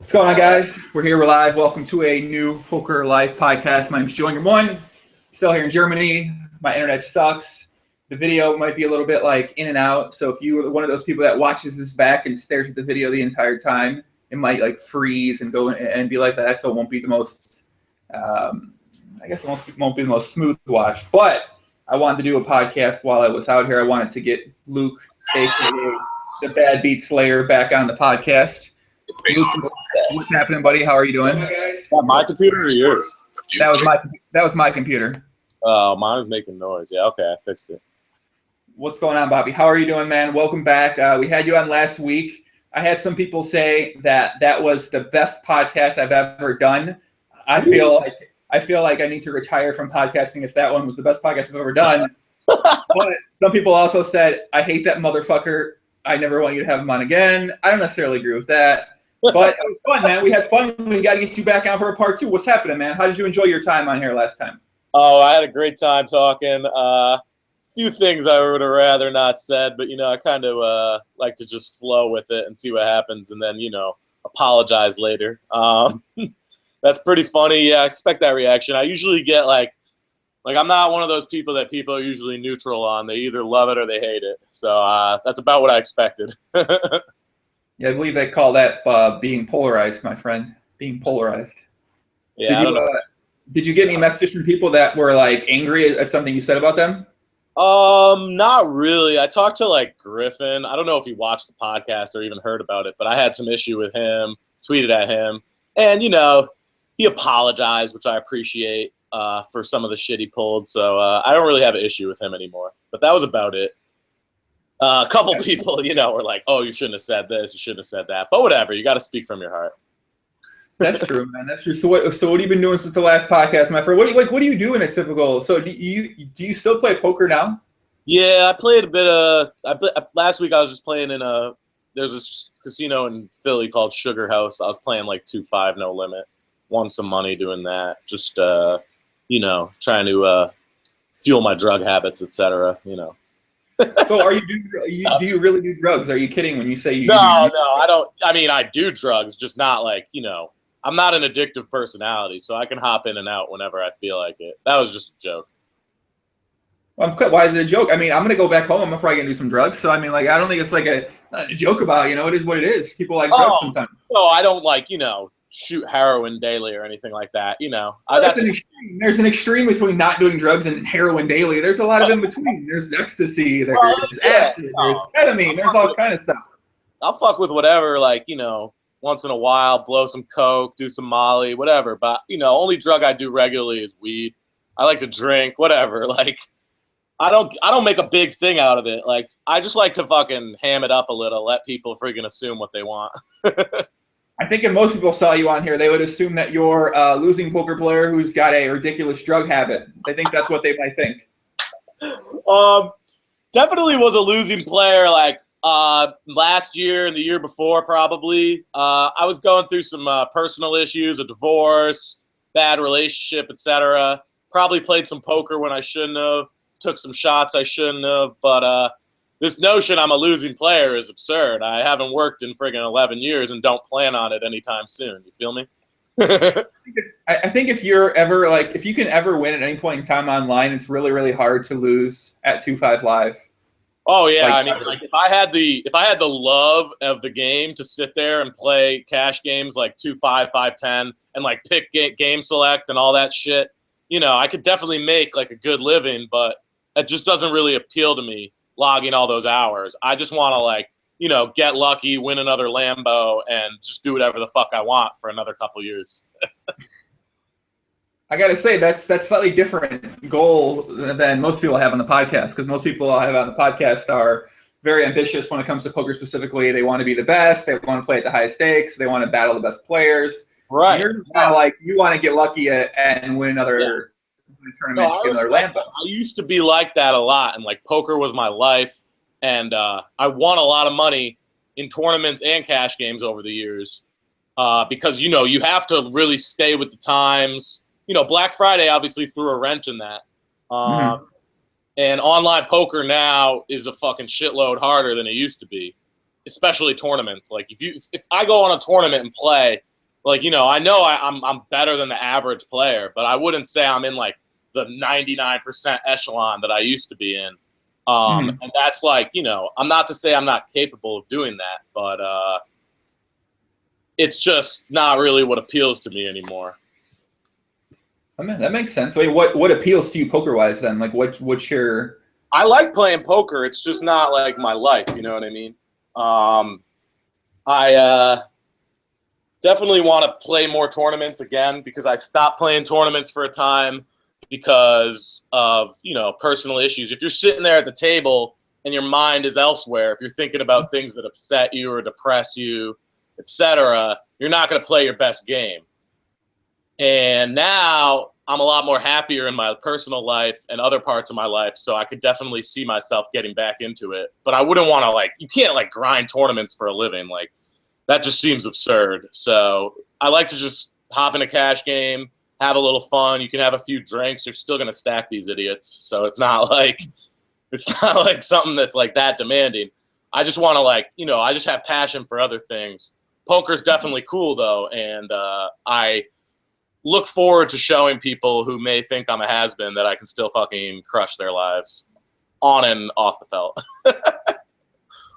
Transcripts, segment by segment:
What's going on, guys? We're here, we're live. Welcome to a new Poker Live podcast. My name is Joe One. Still here in Germany. My internet sucks. The video might be a little bit like in and out. So if you are one of those people that watches this back and stares at the video the entire time, it might like freeze and go and be like that. So it won't be the most, I guess it won't be the most smooth watch. But I wanted to do a podcast while I was out here. I wanted to get Luke, aka the badbeatslayer, back on the podcast. Luke, what's happening, buddy? How are you doing? My computer or yours? That was my computer. Oh, mine was making noise. Yeah, okay, I fixed it. What's going on, Bobby? How are you doing, man? Welcome back. We had you on last week. I had some people say that was the best podcast I've ever done. I feel like I need to retire from podcasting if that one was the best podcast I've ever done. But some people also said, I hate that motherfucker. I never want you to have him on again. I don't necessarily agree with that. But it was fun, man. We had fun. We got to get you back on for a part two. What's happening, man? How did you enjoy your time on here last time? Oh, I had a great time talking. Few things I would have rather not said, but, I kind of like to just flow with it and see what happens and then, apologize later. That's pretty funny. Yeah, I expect that reaction. I usually get like I'm not one of those people that people are usually neutral on. They either love it or they hate it. So that's about what I expected. Yeah, I believe they call that being polarized, my friend. Being polarized. Yeah. Did you get any messages from people that were like angry at something you said about them? Not really. I talked to like Griffin. I don't know if he watched the podcast or even heard about it, but I had some issue with him, tweeted at him, and he apologized, which I appreciate for some of the shit he pulled. So I don't really have an issue with him anymore. But that was about it. A couple people, were like, "Oh, you shouldn't have said this. You shouldn't have said that." But whatever. You got to speak from your heart. That's true, man. That's true. So what have you been doing since the last podcast, my friend? What do you do in a typical? So do you still play poker now? Yeah, I played a bit of. Last week I was just playing in there's this casino in Philly called Sugar House. I was playing like 2-5 no limit. Won some money doing that. Just trying to fuel my drug habits, etc. So do you really do drugs? Are you kidding when you say you? No, I don't. I mean, I do drugs, just not like I'm not an addictive personality, so I can hop in and out whenever I feel like it. That was just a joke. Well, why is it a joke? I mean, I'm gonna go back home. I'm probably gonna do some drugs. So I mean, like, I don't think it's like a joke about. It is what it is. People like drugs sometimes. No, I don't like shoot heroin daily or anything like that. That's an extreme. There's an extreme between not doing drugs and heroin daily. There's a lot of in between. There's ecstasy. There's acid. There's ketamine. There's all kind of stuff. I'll fuck with whatever, once in a while, blow some coke, do some Molly, whatever. But only drug I do regularly is weed. I like to drink, whatever. I don't make a big thing out of it. I just like to fucking ham it up a little, let people friggin' assume what they want. I think if most people saw you on here, they would assume that you're a losing poker player who's got a ridiculous drug habit. I think that's what they might think. Definitely was a losing player. Last year and the year before, probably. I was going through some personal issues, a divorce, bad relationship, etc. Probably played some poker when I shouldn't have. Took some shots I shouldn't have. But this notion I'm a losing player is absurd. I haven't worked in friggin' 11 years and don't plan on it anytime soon. You feel me? I think if you're ever if you can ever win at any point in time online, it's really, really hard to lose at 2-5 live. Oh yeah, if I had the love of the game to sit there and play cash games like 2-5, 5-10, and pick game select and all that shit, I could definitely make a good living, but it just doesn't really appeal to me. Logging all those hours, I just want to get lucky, win another Lambo, and just do whatever the fuck I want for another couple years. I gotta say that's slightly different goal than most people have on the podcast, because most people I have on the podcast are very ambitious when it comes to poker specifically. They want to be the best. They want to play at the highest stakes. They want to battle the best players. Right. You're kind of you want to get lucky and win another tournament, get another Lambo. I used to be like that a lot, and poker was my life, and I won a lot of money in tournaments and cash games over the years because you have to really stay with the times. Black Friday obviously threw a wrench in that. And online poker now is a fucking shitload harder than it used to be, especially tournaments. If I go on a tournament and play, Like, you know I'm better than the average player, but I wouldn't say I'm in like the 99% echelon that I used to be in. And that's like, you know, I'm not to say I'm not capable of doing that, but it's just not really what appeals to me anymore. I mean, that makes sense. Wait, what appeals to you poker-wise then? Like, what's your... I like playing poker. It's just not like my life, you know what I mean? I definitely want to play more tournaments again because I stopped playing tournaments for a time because of, you know, personal issues. If you're sitting there at the table and your mind is elsewhere, if you're thinking about things that upset you or depress you, etc., you're not going to play your best game. And now I'm a lot more happier in my personal life and other parts of my life, so I could definitely see myself getting back into it. But I wouldn't want to, like, you can't, like, grind tournaments for a living. Like, that just seems absurd. So I like to just hop in a cash game, have a little fun. You can have a few drinks. You're still going to stack these idiots. So it's not like something that's, like, that demanding. I just want to, like, you know, I just have passion for other things. Poker's definitely cool, though, and I look forward to showing people who may think I'm a has-been that I can still fucking crush their lives on and off the felt. That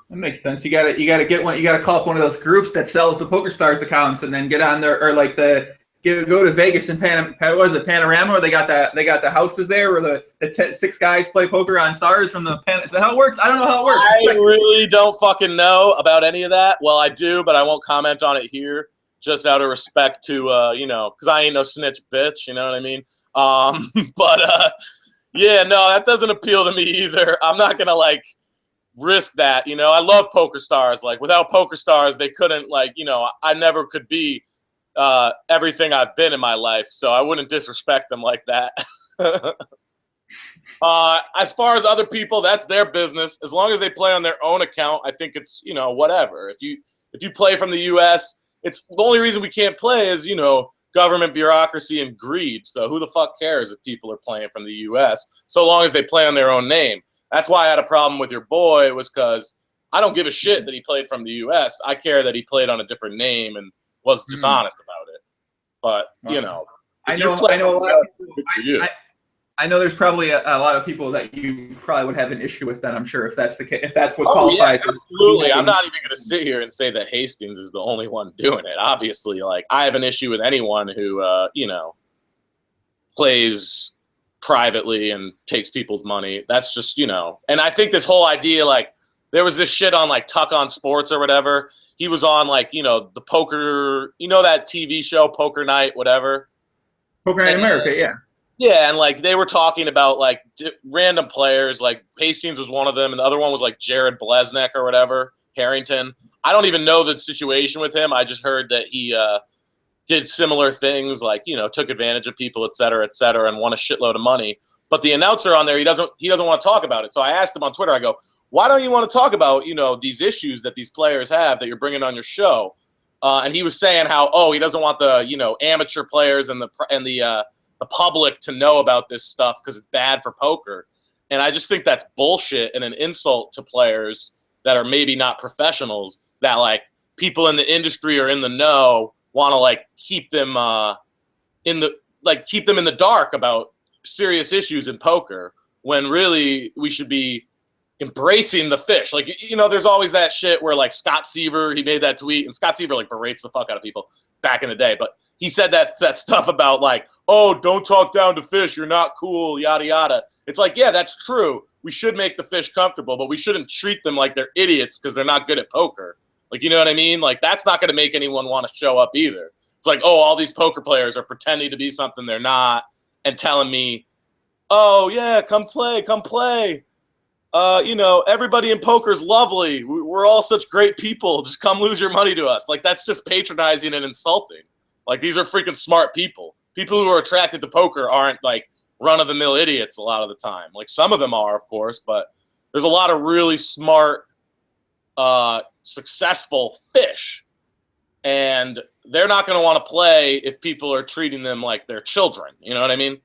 makes sense. You gotta get one. You gotta call up one of those groups that sells the PokerStars accounts, and then get on there, or like go to Vegas and Panorama, where they got the houses there, where the 6 guys play poker on stars from the Pan. Is that how it works? I don't know how it works. I really don't fucking know about any of that. Well, I do, but I won't comment on it here. Just out of respect to, you know, because I ain't no snitch bitch, you know what I mean? Yeah, no, that doesn't appeal to me either. I'm not going to, like, risk that, you know? I love PokerStars. Like, without PokerStars, they couldn't, like, you know, I never could be everything I've been in my life, so I wouldn't disrespect them like that. As far as other people, that's their business. As long as they play on their own account, I think it's, you know, whatever. If you play from the U.S., it's the only reason we can't play is, you know, government bureaucracy and greed. So who the fuck cares if people are playing from the U.S. so long as they play on their own name? That's why I had a problem with your boy, was because I don't give a shit that he played from the U.S. I care that he played on a different name and was dishonest about it. But, you know, I know a lot of people. I know there's probably a lot of people that you probably would have an issue with that, I'm sure, if that's the case, if that's what qualifies. Yeah, absolutely. I'm not even going to sit here and say that Hastings is the only one doing it. Obviously, like, I have an issue with anyone who, you know, plays privately and takes people's money. That's just, you know, and I think this whole idea, like, there was this shit on, like, Tuck on Sports or whatever. He was on, like, you know, the poker, you know, that TV show, Poker Night, whatever. Poker Night America, yeah. Yeah, and, like, they were talking about, like, random players. Like, Hastings was one of them, and the other one was, like, Jared Blesnick or whatever, Harrington. I don't even know the situation with him. I just heard that he did similar things, like, you know, took advantage of people, et cetera, and won a shitload of money. But the announcer on there, he doesn't want to talk about it. So I asked him on Twitter, I go, why don't you want to talk about, you know, these issues that these players have that you're bringing on your show? And he was saying how, he doesn't want the, you know, amateur players and the public to know about this stuff because it's bad for poker. And I just think that's bullshit and an insult to players that are maybe not professionals, that, like, people in the industry or in the know want to, like, keep them in the dark about serious issues in poker, when really we should be embracing the fish. Like, you know, there's always that shit where, like, Scott Seaver, he made that tweet, and Scott Seaver, like, berates the fuck out of people back in the day, but he said that stuff about, like, don't talk down to fish, you're not cool, yada yada. It's like, yeah, that's true. We should make the fish comfortable, but we shouldn't treat them like they're idiots because they're not good at poker. Like, you know what I mean? Like, that's not going to make anyone want to show up either. It's like, all these poker players are pretending to be something they're not and telling me, yeah, come play. You know, everybody in poker is lovely. We're all such great people. Just come lose your money to us. Like, that's just patronizing and insulting. Like, these are freaking smart people. People who are attracted to poker aren't, like, run-of-the-mill idiots a lot of the time. Like, some of them are, of course, but there's a lot of really smart, successful fish. And they're not going to want to play if people are treating them like they're children. You know what I mean?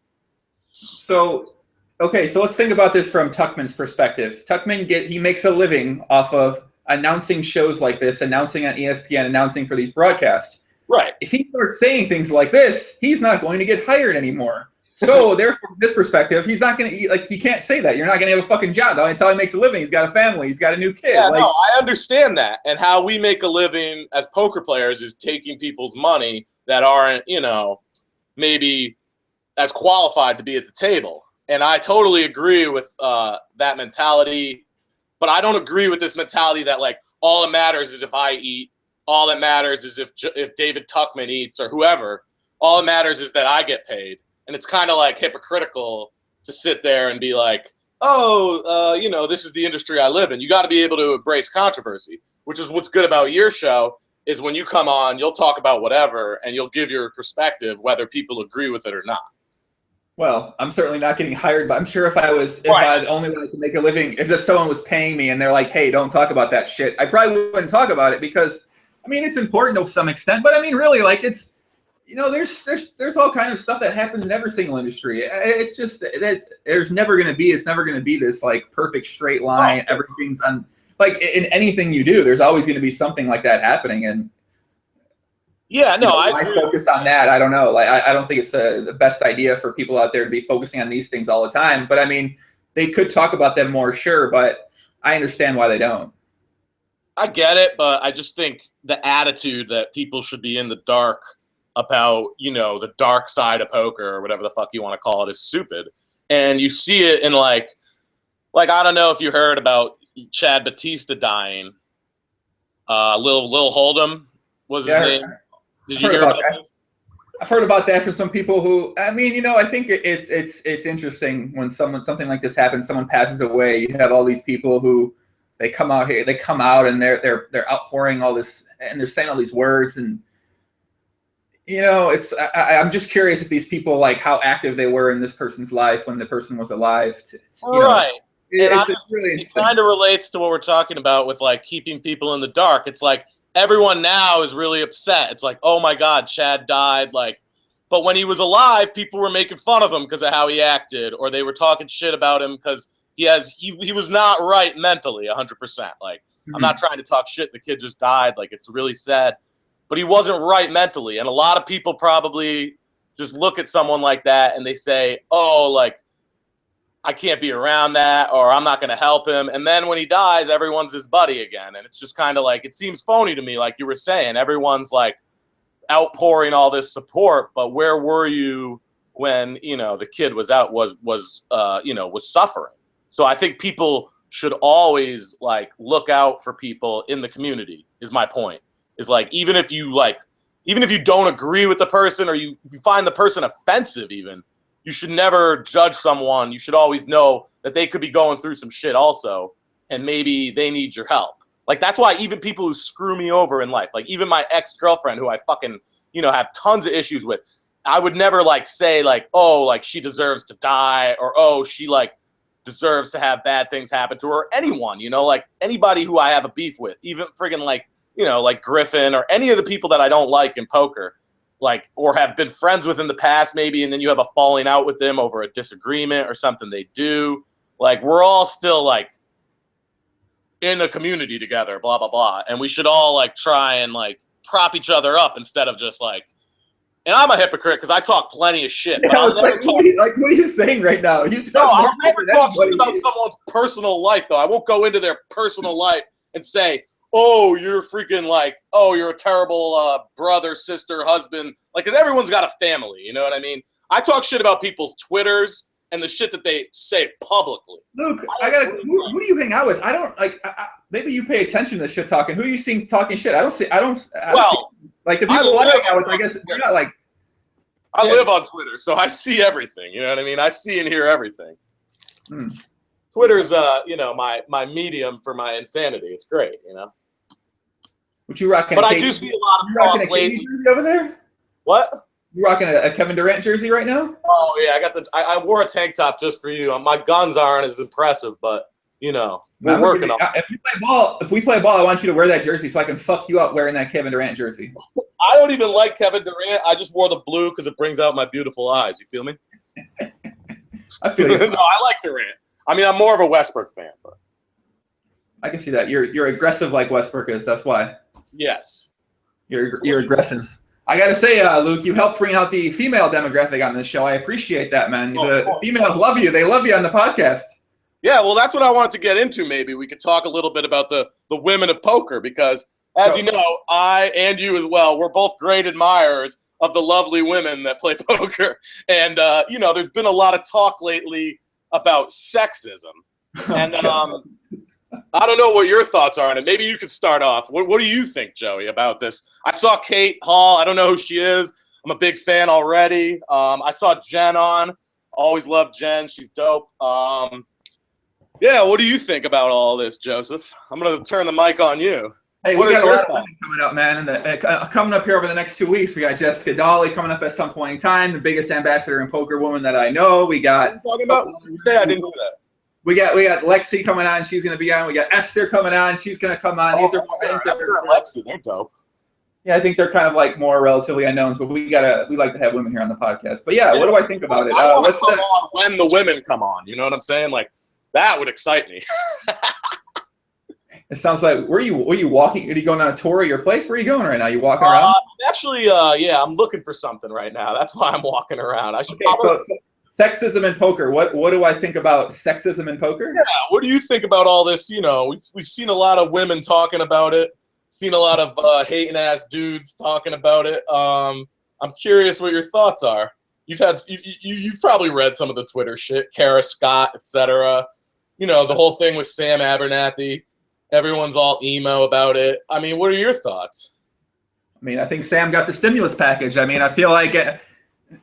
So, okay, so let's think about this from Tuckman's perspective. Tuckman, he makes a living off of announcing shows like this, announcing on ESPN, announcing for these broadcasts. Right. If he starts saying things like this, he's not going to get hired anymore. So therefore, from this perspective, he's not going to eat. Like, he can't say that. You're not going to have a fucking job. That's how he makes a living. He's got a family. He's got a new kid. Yeah, like, no, I understand that. And how we make a living as poker players is taking people's money that aren't, you know, maybe as qualified to be at the table. And I totally agree with that mentality. But I don't agree with this mentality that, like, all that matters is if I eat. All that matters is if David Tuckman eats or whoever. All that matters is that I get paid. And it's kind of like hypocritical to sit there and be like, oh, you know, this is the industry I live in. You got to be able to embrace controversy, which is what's good about your show is when you come on, you'll talk about whatever and you'll give your perspective, whether people agree with it or not. Well, I'm certainly not getting hired, but I'm sure if I the only way I could make a living is if someone was paying me and they're like, hey, don't talk about that shit. I probably wouldn't talk about it because, I mean, it's important to some extent, but I mean, really, like, it's, you know, there's all kind of stuff that happens in every single industry. It's just that it's never going to be this like perfect straight line. Oh. Everything's like in anything you do, there's always going to be something like that happening. And yeah, no, I focus on that. I don't know. Like, I don't think it's the best idea for people out there to be focusing on these things all the time. But I mean, they could talk about them more, sure, but I understand why they don't. I get it, but I just think the attitude that people should be in the dark about, you know, the dark side of poker or whatever the fuck you want to call it is stupid. And you see it in like I don't know if you heard about Chad Batista dying. Lil Hold'em was his name. Did you hear about that? I've heard about that from some people who, I mean, you know, I think it's interesting when something like this happens, someone passes away, you have all these people who they come out and they're outpouring all this and they're saying all these words. And you know, I'm just curious if these people, like, how active they were in this person's life when the person was alive. Right. It's really interesting. It kind of relates to what we're talking about with, like, keeping people in the dark. It's like everyone now is really upset. It's like, oh, my God, Chad died. Like, but when he was alive, people were making fun of him because of how he acted, or they were talking shit about him because he was not right mentally 100%. Like, I'm not trying to talk shit. The kid just died. Like, it's really sad. But he wasn't right mentally. And a lot of people probably just look at someone like that and they say, oh, like, I can't be around that, or I'm not going to help him. And then when he dies, everyone's his buddy again. And it's just kind of like, it seems phony to me, like you were saying. Everyone's like outpouring all this support, but where were you when, you know, the kid was suffering? So I think people should always, like, look out for people in the community, is my point. Is like, even if you don't agree with the person, or you find the person offensive even, you should never judge someone. You should always know that they could be going through some shit also, and maybe they need your help. Like, that's why even people who screw me over in life, like even my ex-girlfriend who I fucking, you know, have tons of issues with, I would never, like, say, like, oh, like, she deserves to die, or, oh, she, like, deserves to have bad things happen to her, or anyone, you know, like, anybody who I have a beef with, even friggin', like, you know, like Griffin or any of the people that I don't like in poker, like, or have been friends with in the past maybe, and then you have a falling out with them over a disagreement or something they do. Like, we're all still, like, in a community together, blah, blah, blah. And we should all, like, try and, like, prop each other up instead of just, like, and I'm a hypocrite because I talk plenty of shit. Yeah, But what are you saying right now? I'll never talk shit about someone's personal life, though. I won't go into their personal life and say, oh, you're freaking, like, oh, you're a terrible brother, sister, husband. Like, because everyone's got a family, you know what I mean? I talk shit about people's Twitters and the shit that they say publicly. Luke, who do you hang out with? I don't, like, maybe you pay attention to the shit talking. Who are you seeing talking shit? I don't see, like, the people I hang out with, I guess, they're not, like. I live on Twitter, so I see everything, you know what I mean? I see and hear everything. Twitter's, you know, my medium for my insanity. It's great, you know? Would you rocking? But I do see a lot of talk lately. Jersey over there? What? You rocking a Kevin Durant jersey right now? Oh yeah, I wore a tank top just for you. My guns aren't as impressive, but you know, we're working on. If we play ball, I want you to wear that jersey so I can fuck you up wearing that Kevin Durant jersey. I don't even like Kevin Durant. I just wore the blue because it brings out my beautiful eyes. You feel me? I feel you. No, I like Durant. I mean, I'm more of a Westbrook fan, but I can see that. You're aggressive like Westbrook is. That's why. Yes. You're aggressive. I got to say, Luke, you helped bring out the female demographic on this show. I appreciate that, man. The females love you. They love you on the podcast. Yeah, well, that's what I wanted to get into. Maybe we could talk a little bit about the women of poker because, as you know, I and you as well, we're both great admirers of the lovely women that play poker. And, you know, there's been a lot of talk lately about sexism. And I don't know what your thoughts are on it. Maybe you could start off. What do you think, Joey, about this? I saw Kate Hall. I don't know who she is. I'm a big fan already. I saw Jen on. Always loved Jen. She's dope. Yeah, what do you think about all this, Joseph? I'm going to turn the mic on you. Hey, we got a lot of women coming up, man. And coming up here over the next 2 weeks, we got Jessica Dolly coming up at some point in time, the biggest ambassador in poker woman that I know. We got. What are you talking about? Yeah, I didn't know that. We got Lexi coming on. She's going to be on. We got Esther coming on. She's going to come on. These are Esther and Lexi. They're dope. Yeah, I think they're kind of like more relatively unknowns, but we like to have women here on the podcast. But yeah, what do I think about it? I want to come on when the women come on. You know what I'm saying? Like that would excite me. It sounds like were you walking? Are you going on a tour of your place? Where are you going right now? You walking around? Actually, yeah, I'm looking for something right now. That's why I'm walking around. I should. Okay, so sexism in poker. What do I think about sexism in poker? Yeah, what do you think about all this? You know, we've seen a lot of women talking about it. Seen a lot of hating ass dudes talking about it. I'm curious what your thoughts are. You've probably read some of the Twitter shit, Kara Scott, etc. You know, the whole thing with Sam Abernathy. Everyone's all emo about it. I mean, what are your thoughts? I mean, I think Sam got the stimulus package. I mean, I feel like,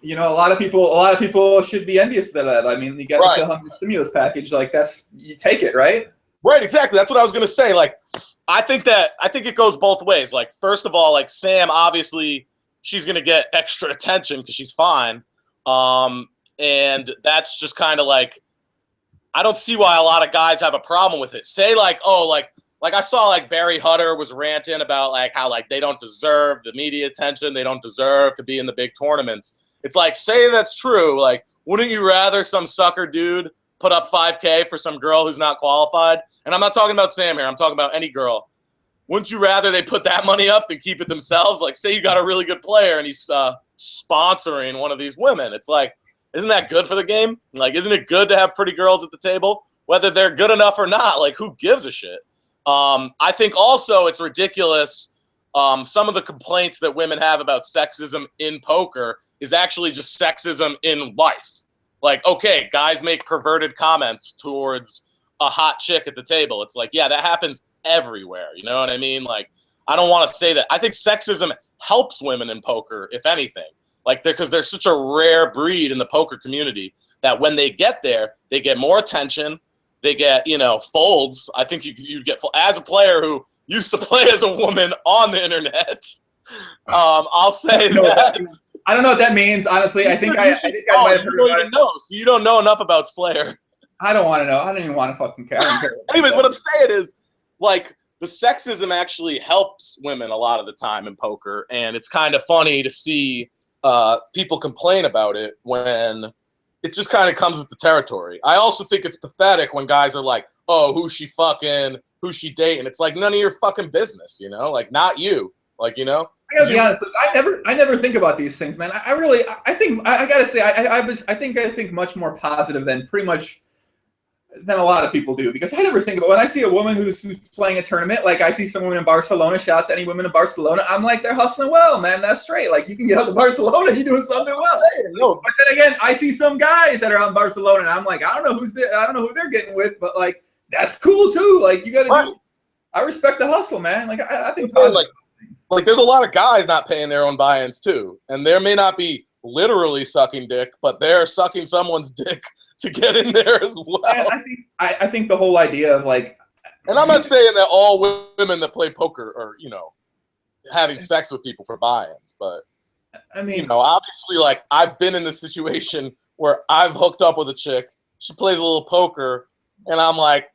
you know, a lot of people should be envious of that. I mean, you got the stimulus package. Like you take it, right? Right, exactly. That's what I was gonna say. Like, I think it goes both ways. Like, first of all, like Sam, obviously, she's gonna get extra attention because she's fine, and that's just kind of like, I don't see why a lot of guys have a problem with it. Say like, oh, like I saw like Barry Hutter was ranting about like how like they don't deserve the media attention, they don't deserve to be in the big tournaments. It's like, say that's true. Like, wouldn't you rather some sucker dude put up $5K for some girl who's not qualified? And I'm not talking about Sam here. I'm talking about any girl. Wouldn't you rather they put that money up than keep it themselves? Like, say you got a really good player and he's sponsoring one of these women. It's like, isn't that good for the game? Like, isn't it good to have pretty girls at the table? Whether they're good enough or not, like, who gives a shit? I think also it's ridiculous. Some of the complaints that women have about sexism in poker is actually just sexism in life. Like, okay, guys make perverted comments towards a hot chick at the table. It's like, yeah, that happens everywhere. You know what I mean? Like, I don't want to say that. I think sexism helps women in poker, if anything. Like, because they're such a rare breed in the poker community that when they get there, they get more attention. They get, you know, folds. I think you get, as a player who used to play as a woman on the internet, I'll say that. I don't know what that means, honestly. I think I might have heard about it. So you don't know enough about Slayer. I don't want to know. I don't even want to fucking care. I don't care. Anyways, what I'm saying is, like, the sexism actually helps women a lot of the time in poker, and it's kind of funny to see people complain about it when it just kind of comes with the territory. I also think it's pathetic when guys are like, oh, who's she fucking, who's she dating? It's like, none of your fucking business, you know? Like, not you. Like, you know? I gotta be honest, I never think about these things, man. I think much more positive than pretty much than a lot of people do, because I never think about when I see a woman who's playing a tournament, like I see some women in Barcelona, shout out to any women in Barcelona, I'm like, they're hustling well, man, that's straight. Like, you can get out to Barcelona, you're doing something well. No, but then again, I see some guys that are out in Barcelona, and I'm like, I don't know who they're getting with, but like, that's cool too. Like, you gotta do, I respect the hustle, man. Like, I think like there's a lot of guys not paying their own buy-ins too, and there may not be literally sucking dick, but they're sucking someone's dick to get in there as well. I think the whole idea of like, and I'm not saying that all women that play poker are, you know, having sex with people for buy-ins, but I mean, you know, obviously, like, I've been in this situation where I've hooked up with a chick, she plays a little poker, and I'm like,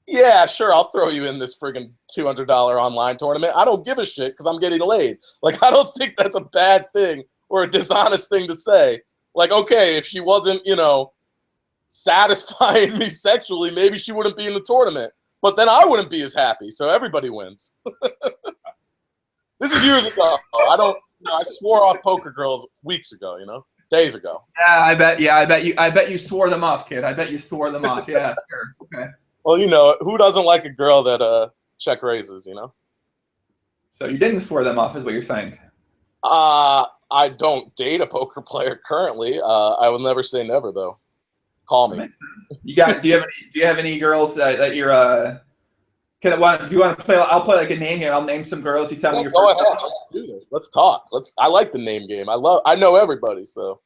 yeah, sure, I'll throw you in this friggin' $200 online tournament. I don't give a shit because I'm getting laid. Like, I don't think that's a bad thing or a dishonest thing to say. Like, okay, if she wasn't, you know, satisfying me sexually, maybe she wouldn't be in the tournament. But then I wouldn't be as happy, so everybody wins. This is years ago. I swore off poker girls weeks ago. Days ago. Yeah, I bet you swore them off, kid. I bet you swore them off. Yeah, sure. Okay. Well, who doesn't like a girl that check raises? So you didn't swear them off, is what you're saying? I don't date a poker player currently. I will never say never, though. Call me. Do you have any girls that you're do you want to play? I'll play like a name game. I'll name some girls. You tell me your go first. ahead. Let's do this. Let's talk. I like the name game. I know everybody, so.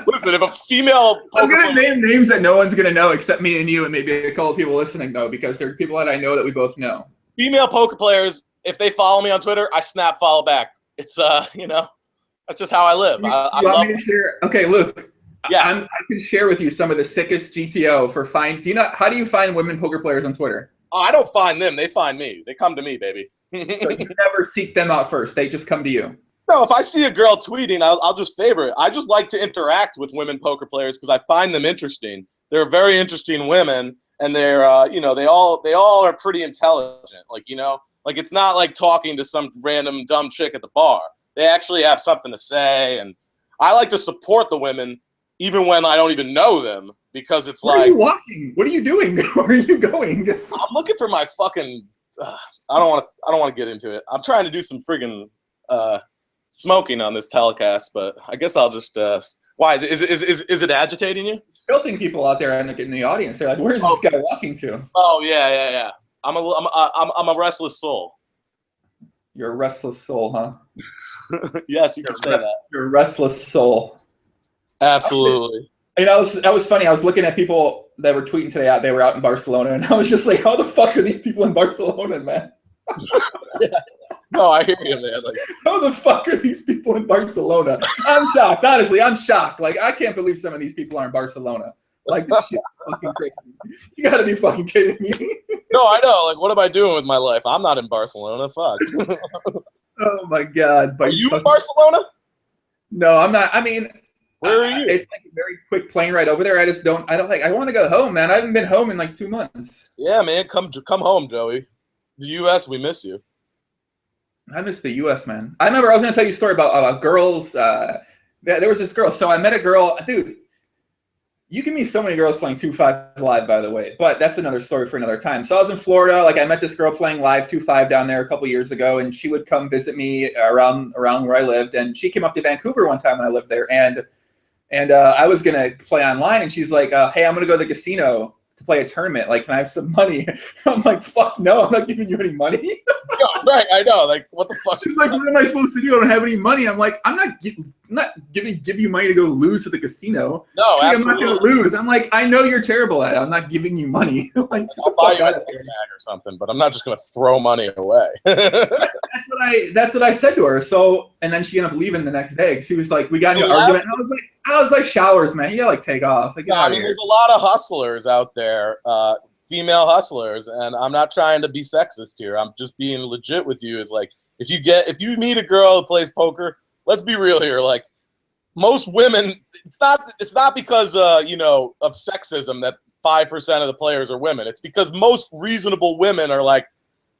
Listen, if a female I'm gonna name names that no one's gonna know except me and you and maybe a couple of people listening though, because they're people that I know that we both know. Female poker players, if they follow me on Twitter, I snap follow back. It's that's just how I live. You want me to share? Okay, Luke. Yeah, I can share with you some of the sickest GTO for find. How do you find women poker players on Twitter? Oh, I don't find them. They find me. They come to me, baby. So you never seek them out first. They just come to you. No, if I see a girl tweeting, I'll just favor it. I just like to interact with women poker players because I find them interesting. They're very interesting women, and they're they all are pretty intelligent. Like it's not like talking to some random dumb chick at the bar. They actually have something to say, and I like to support the women even when I don't even know them because it's Where are you walking? What are you doing? Where are you going? I'm looking for my fucking. I don't want to get into it. I'm trying to do some friggin' smoking on this telecast, but I guess I'll just. Why is it agitating you? Filtering people out there in the audience. They're like, "Where's this guy walking to?" Oh yeah. I'm a restless soul. You're a restless soul, huh? Yes, you can say that. You're a restless soul. Absolutely. That was funny. I was looking at people that were tweeting today out. They were out in Barcelona, and I was just like, "How the fuck are these people in Barcelona, man?" Yeah. No, I hear you, man. Like, how the fuck are these people in Barcelona? I'm shocked. Honestly, I'm shocked. Like, I can't believe some of these people are in Barcelona. Like, this shit's fucking crazy. You gotta be fucking kidding me. No, I know. Like, what am I doing with my life? I'm not in Barcelona. Fuck. Oh my god. Are you in Barcelona? No, I'm not. I mean, where are you? It's like a very quick plane ride over there. I want to go home, man. I haven't been home in like 2 months. Yeah, man. Come home, Joey. The U.S., we miss you. I miss the U.S., man. I remember I was going to tell you a story about girls. There was this girl. So I met a girl. Dude, you can meet so many girls playing 2-5 live, by the way. But that's another story for another time. So I was in Florida. Like, I met this girl playing live 2-5 down there a couple years ago. And she would come visit me around where I lived. And she came up to Vancouver one time when I lived there. And I was going to play online. And she's like, hey, I'm going to go to the casino to play a tournament. Like, can I have some money? I'm like, fuck no, I'm not giving you any money. Yeah, right, I know. Like, what the fuck? She's like, what am I supposed to do? I don't have any money. I'm like, I'm not giving you money to go lose at the casino. No, absolutely. I'm not going to lose. I'm like, I know you're terrible at it. I'm not giving you money. Like, I'll buy you a bag or something, but I'm not just going to throw money away. That's what I said to her. So, and then she ended up leaving the next day. She was like, we got into an argument. And I was like, showers, man. You gotta like take off. Like, I mean, there's a lot of hustlers out there, female hustlers, and I'm not trying to be sexist here. I'm just being legit with you. Is like, if you meet a girl who plays poker, let's be real here. Like, most women, it's not because of sexism that 5% of the players are women. It's because most reasonable women are like,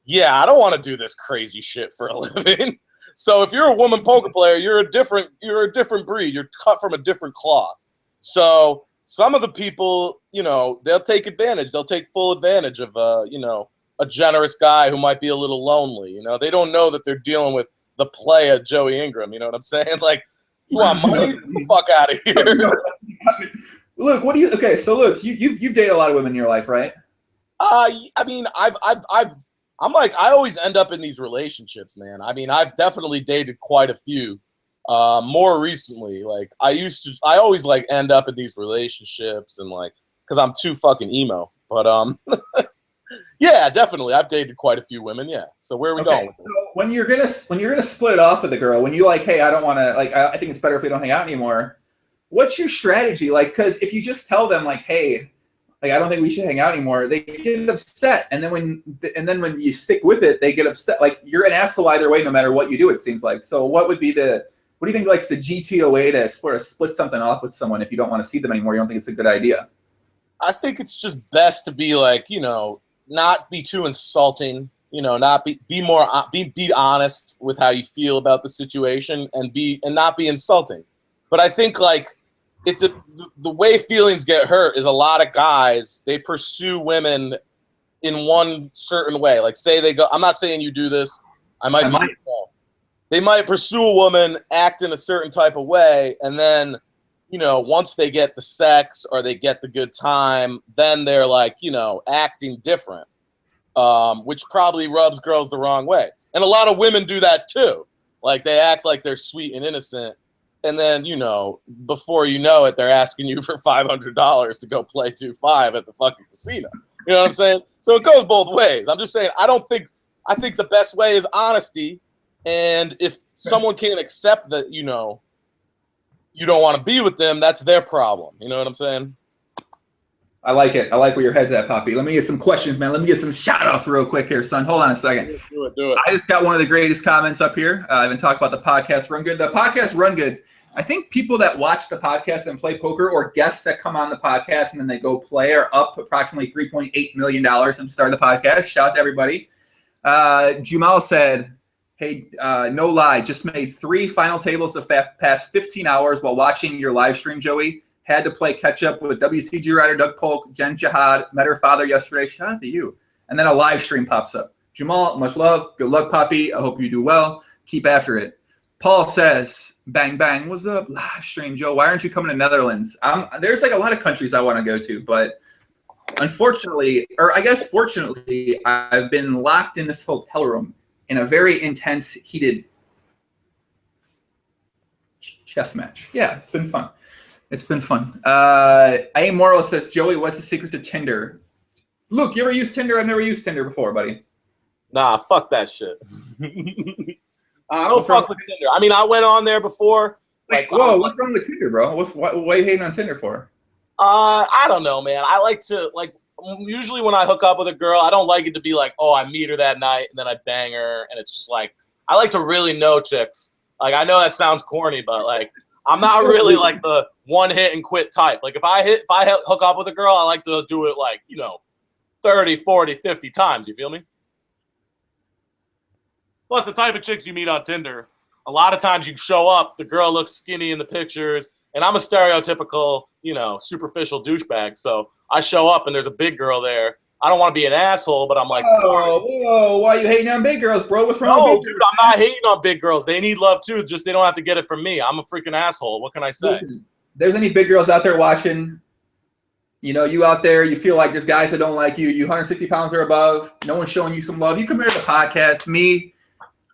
yeah, I don't want to do this crazy shit for a living. So if you're a woman poker player, you're a different breed. You're cut from a different cloth. So some of the people, they'll take advantage. They'll take full advantage of a generous guy who might be a little lonely. They don't know that they're dealing with the play of Joey Ingram. You know what I'm saying? Like, you want money? Get the fuck out of here. Look, okay, so look, you've dated a lot of women in your life, right? I mean, I always end up in these relationships, man. I mean, I've definitely dated quite a few. More recently, like I always like end up in these relationships and like, cause I'm too fucking emo. But yeah, definitely, I've dated quite a few women. Yeah. So where are we going with this? So when you're gonna split it off with a girl, when you like, hey, I don't want to, like, I think it's better if we don't hang out anymore. What's your strategy? Like, cause if you just tell them like, hey, like, I don't think we should hang out anymore, they get upset. And then when you stick with it, they get upset. Like, you're an asshole either way, no matter what you do, it seems like. So what do you think, like, the GTO way to sort of split something off with someone if you don't want to see them anymore? You don't think it's a good idea? I think it's just best to be like, not be too insulting. not be honest with how you feel about the situation and not be insulting. But I think like the way feelings get hurt is a lot of guys, they pursue women in one certain way. Like say they go, I'm not saying you do this. I might. They might pursue a woman, act in a certain type of way, and then, once they get the sex or they get the good time, then they're like, acting different, which probably rubs girls the wrong way. And a lot of women do that too. Like they act like they're sweet and innocent, and then, before you know it, they're asking you for $500 to go play 2-5 at the fucking casino. You know what I'm saying? So it goes both ways. I'm just saying, I think the best way is honesty. And if someone can't accept that, you don't want to be with them, that's their problem. You know what I'm saying? I like it. I like where your head's at, Poppy. Let me get some questions, man. Let me get some shout-outs real quick here, son. Hold on a second. Do it. I just got one of the greatest comments up here. I haven't talked about the podcast Run Good. The podcast Run Good, I think people that watch the podcast and play poker or guests that come on the podcast and then they go play are up approximately $3.8 million since the start of the podcast. Shout out to everybody. Jumal said, hey, no lie, just made 3 final tables the past 15 hours while watching your live stream, Joey. Had to play catch up with WCG Rider, Doug Polk, Jen Jihad. Met her father yesterday. Shout out to you. And then a live stream pops up. Jamal, much love. Good luck, Poppy. I hope you do well. Keep after it. Paul says, bang, bang. What's up? Live stream, Joe. Why aren't you coming to Netherlands? There's like a lot of countries I want to go to, but unfortunately, or I guess fortunately, I've been locked in this hotel room in a very intense, heated chess match. Yeah, it's been fun. It's been fun. A. Morrow says, Joey, what's the secret to Tinder? Luke, you ever used Tinder? I've never used Tinder before, buddy. Nah, fuck that shit. I don't fuck with Tinder. I mean, I went on there before. Whoa, what's wrong with Tinder, bro? What are you hating on Tinder for? I don't know, man. I like to, usually when I hook up with a girl, I don't like it to be like, oh, I meet her that night and then I bang her. And it's just like, I like to really know chicks. Like, I know that sounds corny, but I'm not really like the one hit and quit type. Like if I hook up with a girl, I like to do it 30, 40, 50 times. You feel me? Plus the type of chicks you meet on Tinder, a lot of times you show up, the girl looks skinny in the pictures, and I'm a stereotypical, superficial douchebag. So I show up and there's a big girl there. I don't want to be an asshole, but I'm like, sorry. Whoa, why are you hating on big girls, bro? What's wrong with big girls? Dude, I'm not hating on big girls. They need love too. Just they don't have to get it from me. I'm a freaking asshole. What can I say? Listen, there's any big girls out there watching, you out there, you feel like there's guys that don't like you. You 160 pounds or above. No one's showing you some love. You come here to the podcast, me,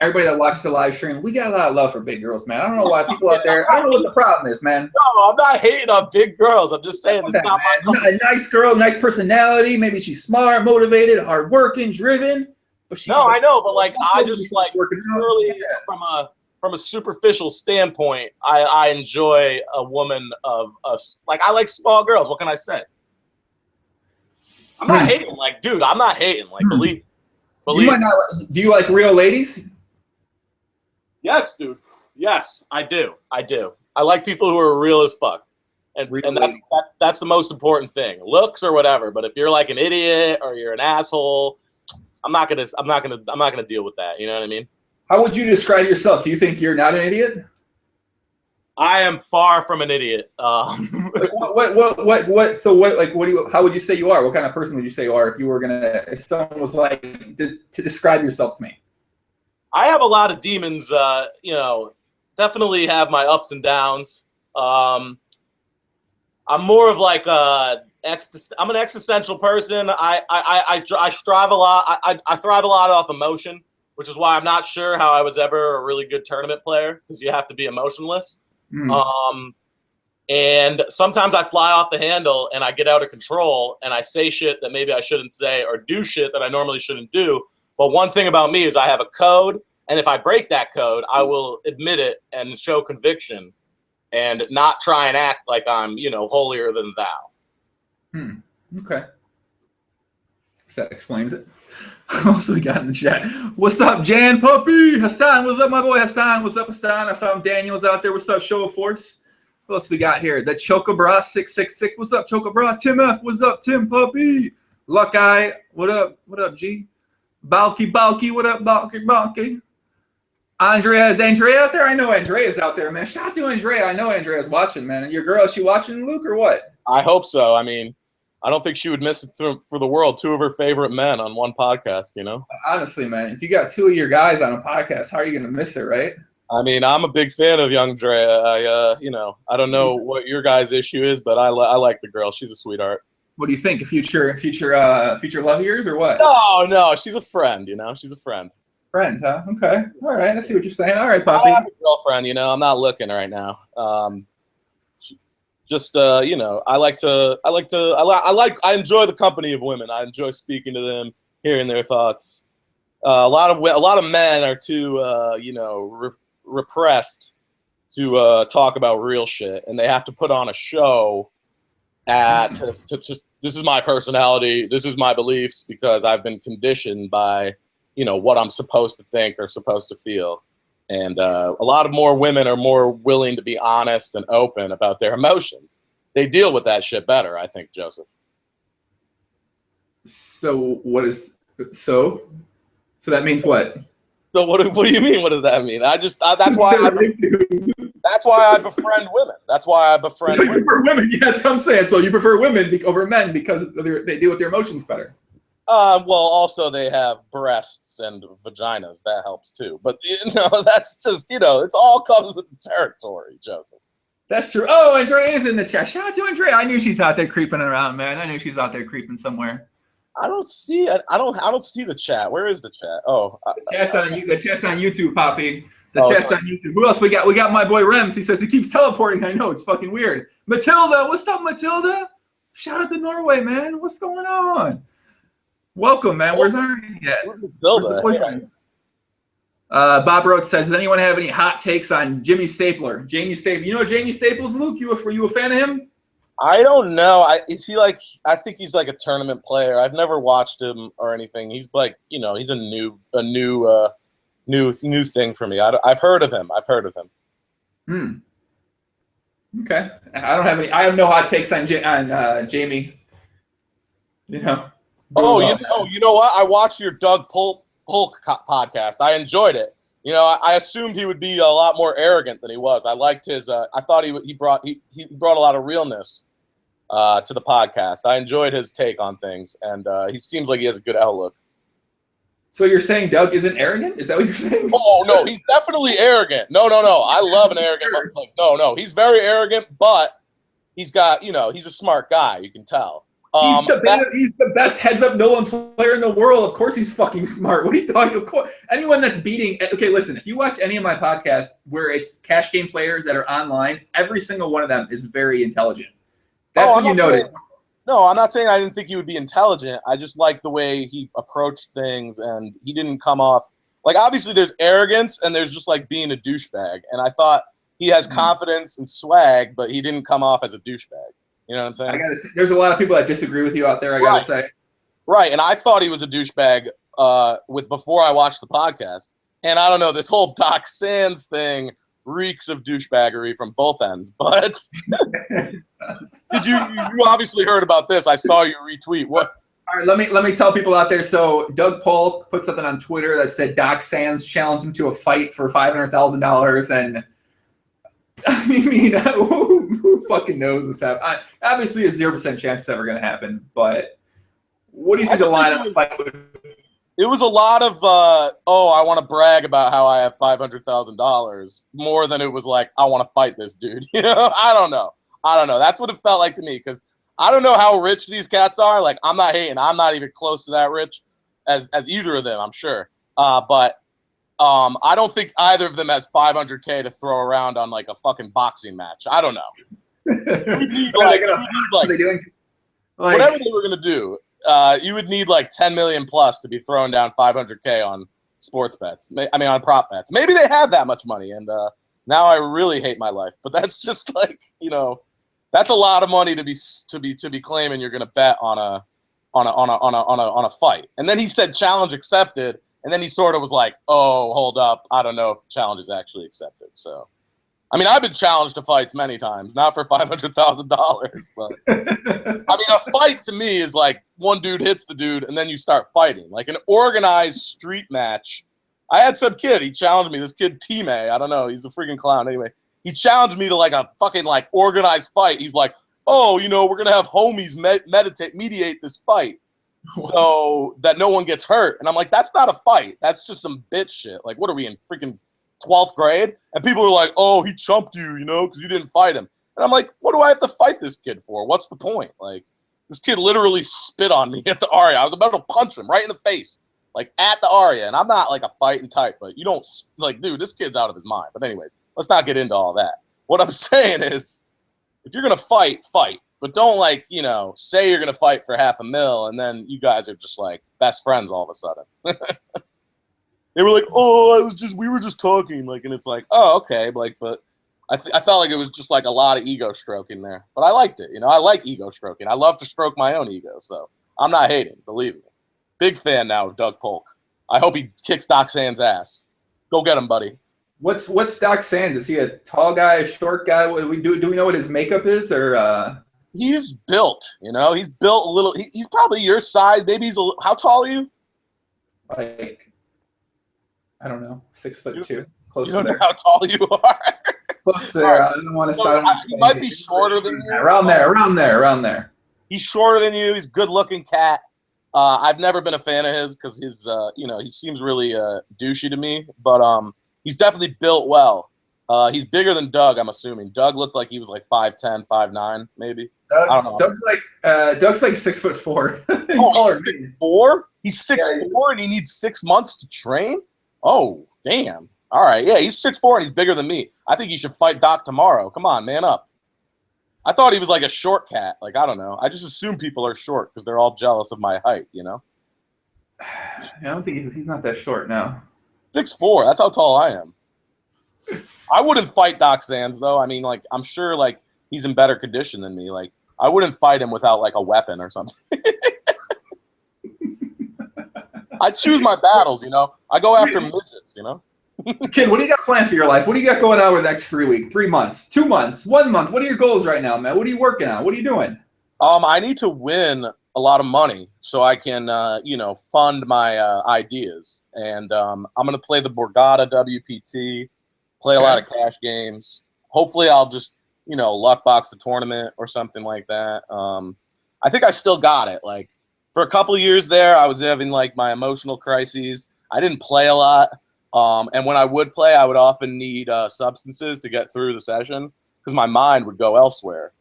everybody that watches the live stream, we got a lot of love for big girls, man. I don't know why people out there, I don't know what the problem is, man. No, I'm not hating on big girls. I'm just saying it's not my a nice girl, nice personality. Maybe she's smart, motivated, hardworking, driven. But I know, but I just purely from a superficial standpoint, I enjoy a woman of us. I like small girls. What can I say? I'm not hating. Dude, I'm not hating. Believe. You might not. Do you like real ladies? Yes, dude. Yes, I do. I like people who are real as fuck, and that's the most important thing. Looks or whatever, but if you're like an idiot or you're an asshole, I'm not gonna deal with that. You know what I mean? How would you describe yourself? Do you think you're not an idiot? I am far from an idiot. How would you say you are? What kind of person would you say you are if someone was to describe yourself to me? I have a lot of demons, definitely have my ups and downs. I'm more of I'm an existential person. I strive a lot. I thrive a lot off emotion, which is why I'm not sure how I was ever a really good tournament player, because you have to be emotionless. And sometimes I fly off the handle and I get out of control and I say shit that maybe I shouldn't say or do shit that I normally shouldn't do. But one thing about me is I have a code, and if I break that code, I will admit it and show conviction and not try and act like I'm, holier than thou. Okay. So that explains it. What else we got in the chat? What's up, Jan Puppy? Hassan, what's up, my boy Hassan? What's up, Hassan? I saw him. Daniel's out there. What's up, Show of Force? What else we got here? The Chocobra 666. What's up, Chocobra? Tim F. What's up, Tim Puppy? Luck Eye. What up? What up, G? Balky, what up, Balky? Andrea, is Andrea out there? I know Andrea's out there, man. Shout out to Andrea. I know Andrea's watching, man. And your girl, is she watching, Luke, or what? I hope so. I mean, I don't think she would miss it for the world. Two of her favorite men on one podcast, you know? Honestly, man, if you got two of your guys on a podcast, how are you going to miss it, right? I mean, I'm a big fan of young Drea. I don't know what your guys' issue is, but I like the girl. She's a sweetheart. What do you think? A future love of yours or what? No, she's a friend, you know? She's a friend. Friend, huh? Okay. All right. I see what you're saying. All right, Poppy. I have a girlfriend, you know. I'm not looking right now. I enjoy the company of women. I enjoy speaking to them, hearing their thoughts. A lot of men are too, repressed to talk about real shit, and they have to put on a show. This is my personality. This is my beliefs because I've been conditioned by, what I'm supposed to think or supposed to feel. And a lot of more women are more willing to be honest and open about their emotions. They deal with that shit better, I think, Joseph. So that means what? So what do you mean? What does that mean? That's why I befriend women. That's why I befriend women. You prefer women, yeah, that's what I'm saying. So you prefer women over men because they deal with their emotions better. Well, also they have breasts and vaginas. That helps too. But that's just it all comes with the territory, Joseph. That's true. Oh, Andrea is in the chat. Shout out to Andrea. I knew she's out there creeping around, man. I knew she's out there creeping somewhere. I don't see it. I don't see the chat. Where is the chat? Oh, the chat's on YouTube, Poppy. The chat's on YouTube. Who else we got? We got my boy Rems. He says he keeps teleporting. I know it's fucking weird. Matilda, what's up, Matilda? Shout out to Norway, man. What's going on? Welcome, man. Where's Arnie at? Where's Matilda? Bob Rhodes says, does anyone have any hot takes on Jimmy Stapler? Jamie Stapler. You know Jamie Staples, Luke? Were you a fan of him? I don't know. Is he like? I think he's like a tournament player. I've never watched him or anything. He's like, he's a new thing for me. I've heard of him. Okay. I don't have any. I have no hot takes on Jamie. You know what? I watched your Doug Polk podcast. I enjoyed it. I assumed he would be a lot more arrogant than he was. I liked his. I thought he brought a lot of realness to the podcast. I enjoyed his take on things, and he seems like he has a good outlook. So you're saying Doug isn't arrogant? Is that what you're saying? Oh no, he's definitely arrogant. No. I love an arrogant. Like, no, he's very arrogant, but he's got. He's a smart guy. You can tell. He's the best heads-up Nolan player in the world. Of course he's fucking smart. What are you talking? Of course, anyone that's beating. Okay, listen. If you watch any of my podcasts where it's cash game players that are online, every single one of them is very intelligent. That's what you notice. No, I'm not saying I didn't think he would be intelligent. I just liked the way he approached things, and he didn't come off like. Obviously, there's arrogance and there's just like being a douchebag. And I thought he has confidence and swag, but he didn't come off as a douchebag. You know what I'm saying? There's a lot of people that disagree with you out there, I gotta say. Right, and I thought he was a douchebag before I watched the podcast. And I don't know, this whole Doc Sands thing reeks of douchebaggery from both ends. But you obviously heard about this. I saw you retweet. What? All right, let me tell people out there. So Doug Polk put something on Twitter that said Doc Sands challenged him to a fight for $500,000, and I mean, who fucking knows what's happening? Obviously, a 0% chance it's ever going to happen. But what do you think the line of the fight would be? It was a lot of, I want to brag about how I have $500,000 more than it was like, I want to fight this dude. I don't know. That's what it felt like to me because I don't know how rich these cats are. Like, I'm not hating. I'm not even close to that rich as either of them, I'm sure. But I don't think either of them has $500K to throw around on like a fucking boxing match. I don't know. Whatever they were gonna do, you would need like 10 million plus to be throwing down $500K on sports bets. On prop bets. Maybe they have that much money, and now I really hate my life. But that's just like that's a lot of money to be claiming you're gonna bet on a fight. And then he said challenge accepted. And then he sort of was like, oh, hold up. I don't know if the challenge is actually accepted. So I mean, I've been challenged to fights many times, not for $500,000, but I mean, a fight to me is like one dude hits the dude and then you start fighting. Like an organized street match. I had some kid, he challenged me, this kid Time, I don't know, he's a freaking clown anyway. He challenged me to like a fucking like organized fight. He's like, oh, you know, we're going to have homies mediate this fight so that no one gets hurt. And I'm like, that's not a fight. That's just some bitch shit. Like, what are we in freaking 12th grade? And people are like, oh, he chumped you, you know, because you didn't fight him. And I'm like, what do I have to fight this kid for? What's the point? Like, this kid literally spit on me at the Aria. I was about to punch him right in the face, like at the Aria. And I'm not like a fighting type, but you don't, like, dude, this kid's out of his mind. But anyways, let's not get into all that. What I'm saying is, if you're going to fight, fight. But don't, like, you know, say you're going to fight for $500,000 and then you guys are just, like, best friends all of a sudden. They were like, oh, we were just talking. Like, and it's like, oh, okay. Like, but I felt like it was just, like, a lot of ego stroking there. But I liked it. You know, I like ego stroking. I love to stroke my own ego. So I'm not hating, believe me. Big fan now of Doug Polk. I hope he kicks Doc Sands' ass. Go get him, buddy. What's Doc Sands? Is he a tall guy, a short guy? What do we know what his makeup is, or? He's built, you know. He's built a little. He's probably your size. Maybe he's a little. How tall are you? Like, I don't know, 6'2". Close you to don't there. know how tall you are. Close to there. I don't want to. So, he might be shorter than you. Around there. He's shorter than you. He's a good-looking cat. I've never been a fan of his because his, you know, he seems really douchey to me. But he's definitely built well. He's bigger than Doug, I'm assuming. Doug looked like he was like 5'10", 5'9", maybe. Doug's like 6'4". He's taller than me. 6'4"? He's 6'4" and he needs 6 months to train? Oh, damn. All right, yeah, he's 6'4" and he's bigger than me. I think he should fight Doc tomorrow. Come on, man up. I thought he was like a short cat. Like, I don't know. I just assume people are short because they're all jealous of my height, you know? I don't think he's not that short now. 6'4", that's how tall I am. I wouldn't fight Doc Sands, though. I mean, like, I'm sure, like, he's in better condition than me. Like, I wouldn't fight him without, like, a weapon or something. I choose my battles, you know? I go after midgets, you know? Kid, what do you got planned for your life? What do you got going on over the next 3 weeks, 3 months, 2 months, 1 month? What are your goals right now, man? What are you working on? What are you doing? I need to win a lot of money so I can, you know, fund my ideas. And I'm going to play the Borgata WPT, play a lot of cash games. Hopefully I'll just, you know, luck box the tournament or something like that. I think I still got it. Like, for a couple of years there, I was having, like, my emotional crises. I didn't play a lot. And when I would play, I would often need substances to get through the session because my mind would go elsewhere.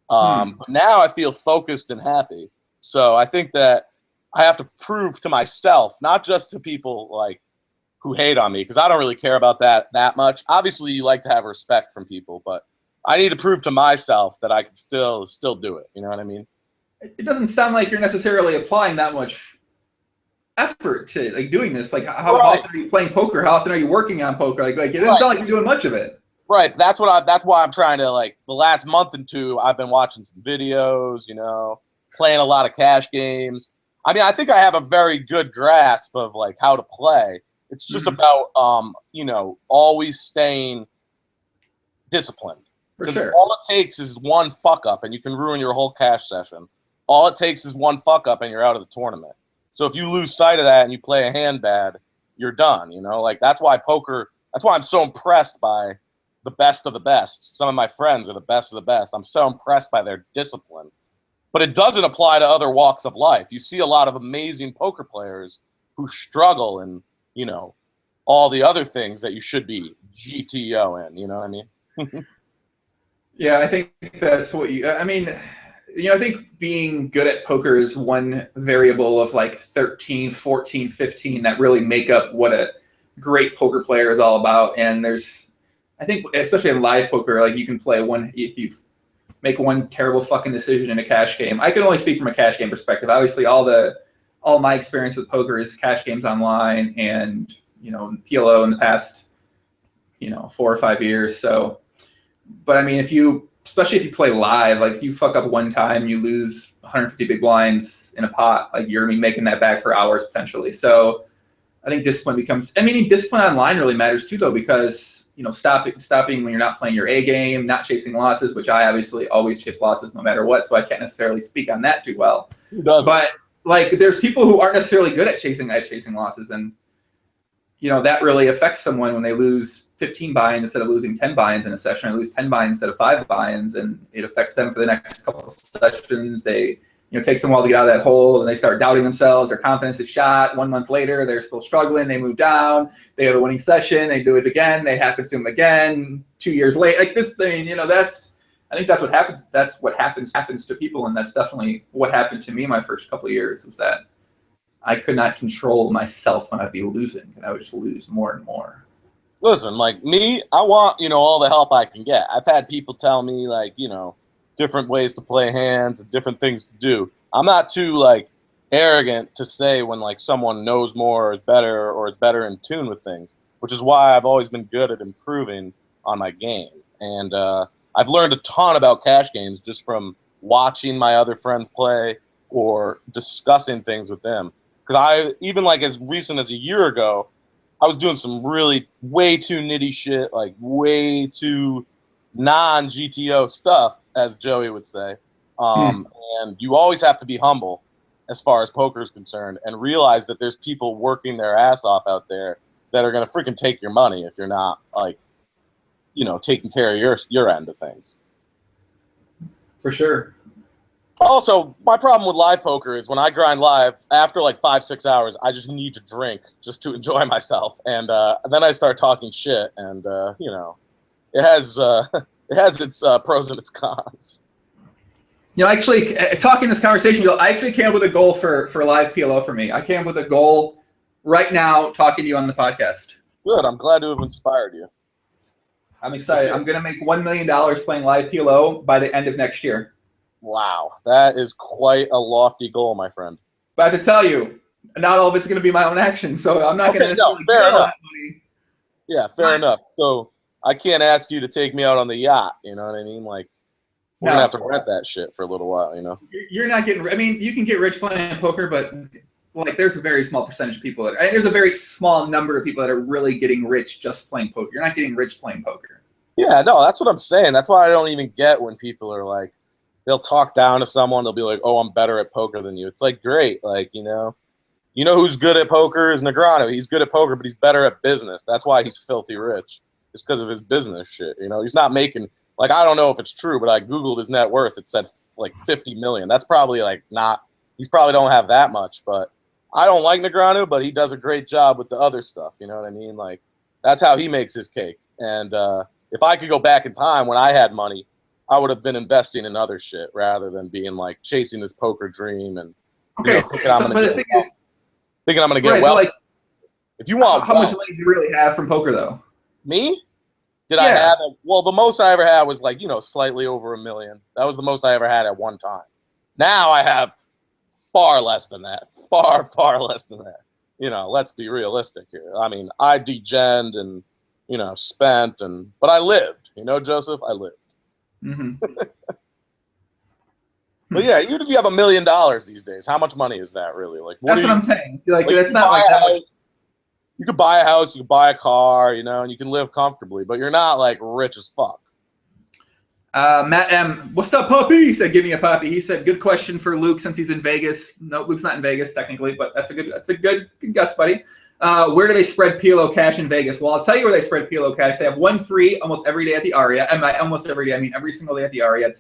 But now I feel focused and happy. So I think that I have to prove to myself, not just to people like who hate on me, because I don't really care about that much. Obviously, you like to have respect from people, but I need to prove to myself that I can still do it. You know what I mean? It doesn't sound like you're necessarily applying that much effort to like doing this. Like, how often are you playing poker? How often are you working on poker? Like it doesn't sound like you're doing much of it. Right. That's why I'm trying to, like, the last month and two, I've been watching some videos, you know, playing a lot of cash games. I mean, I think I have a very good grasp of, like, how to play. It's just about, you know, always staying disciplined. For sure. All it takes is one fuck up and you can ruin your whole cash session. All it takes is one fuck up and you're out of the tournament. So if you lose sight of that and you play a hand bad, you're done, you know? Like, that's why I'm so impressed by the best of the best. Some of my friends are the best of the best. I'm so impressed by their discipline. But it doesn't apply to other walks of life. You see a lot of amazing poker players who struggle and, you know, all the other things that you should be GTO in, you know what I mean? Yeah, I think that's what I mean, you know, I think being good at poker is one variable of like 13, 14, 15 that really make up what a great poker player is all about. And I think, especially in live poker, like, you can play if you make one terrible fucking decision in a cash game. I can only speak from a cash game perspective. Obviously, all my experience with poker is cash games online and, you know, PLO in the past, you know, 4 or 5 years. So, but I mean, especially if you play live, like, if you fuck up one time, you lose 150 big blinds in a pot, like, you're making that back for hours potentially. So, I think discipline becomes. I mean, discipline online really matters too, though, because stopping when you're not playing your A game, not chasing losses, which I obviously always chase losses no matter what, so I can't necessarily speak on that too well. Who doesn't? But like, there's people who aren't necessarily good at chasing losses, and that really affects someone when they lose 15 buy-ins instead of losing 10 buy-ins in a session, or lose 10 buy-ins instead of 5 buy-ins, and it affects them for the next couple of sessions. They it takes them a while to get out of that hole, and they start doubting themselves. Their confidence is shot. 1 month later, they're still struggling. They move down. They have a winning session. They do it again. They half consume again. 2 years later, like this thing, I think that's what happens. That's what happens to people, and that's definitely what happened to me my first couple of years. Was that I could not control myself when I'd be losing, and I would just lose more and more. Listen, like me, I want all the help I can get. I've had people tell me different ways to play hands and different things to do. I'm not too arrogant to say when someone knows more or is better in tune with things, which is why I've always been good at improving on my game. And I've learned a ton about cash games just from watching my other friends play or discussing things with them. Because even as recent as a year ago, I was doing some really way too nitty shit, way too non-GTO stuff, as Joey would say. And you always have to be humble as far as poker is concerned and realize that there's people working their ass off out there that are going to freaking take your money if you're not, taking care of your end of things. For sure. Also, my problem with live poker is when I grind live, after 5-6 hours, I just need to drink just to enjoy myself. And then I start talking shit, and, it has its pros and its cons. Actually, talking this conversation, I actually came up with a goal for live PLO for me. I came up with a goal right now talking to you on the podcast. Good. I'm glad to have inspired you. I'm excited. I'm going to make $1 million playing live PLO by the end of next year. Wow. That is quite a lofty goal, my friend. But I have to tell you, not all of it's going to be my own action, so I'm not going to necessarily get all that money. Yeah, fair enough. So I can't ask you to take me out on the yacht, you know what I mean? We're going to have to rent that shit for a little while, You're not getting – I mean, you can get rich playing poker, but there's a very small percentage of people there's a very small number of people that are really getting rich just playing poker. You're not getting rich playing poker. Yeah, no, that's what I'm saying. That's why I don't even get when people are they'll talk down to someone. They'll be like, "Oh, I'm better at poker than you." It's great. Who's good at poker is Negreanu. He's good at poker, but he's better at business. That's why he's filthy rich. It's because of his business shit. He's not making I don't know if it's true, but I Googled his net worth. It said 50 million. That's probably not, he's probably don't have that much, but I don't like Negreanu, but he does a great job with the other stuff. You know what I mean? That's how he makes his cake. And if I could go back in time when I had money, I would have been investing in other shit rather than being chasing this poker dream and thinking I'm going to get well. If you want, how much money do you really have from poker though? Me? Did I have the most I ever had was slightly over $1 million. That was the most I ever had at one time. Now I have far less than that. Far, far less than that. Let's be realistic here. I mean, I degened and, spent but I lived. Joseph, I lived. Mm-hmm. But yeah, even if you have $1 million these days, how much money is that really? That's what I'm saying. That's not that much. You could buy a house, you could buy a car, and you can live comfortably, but you're not rich as fuck. Matt M, what's up, puppy? He said, "Give me a puppy." He said, "Good question for Luke since he's in Vegas." No, Luke's not in Vegas technically, but that's a good guess, buddy. Where do they spread PLO cash in Vegas? Well, I'll tell you where they spread PLO cash. They have 1-3 almost every day at the Aria, and by almost every day, I mean every single day at the Aria. It's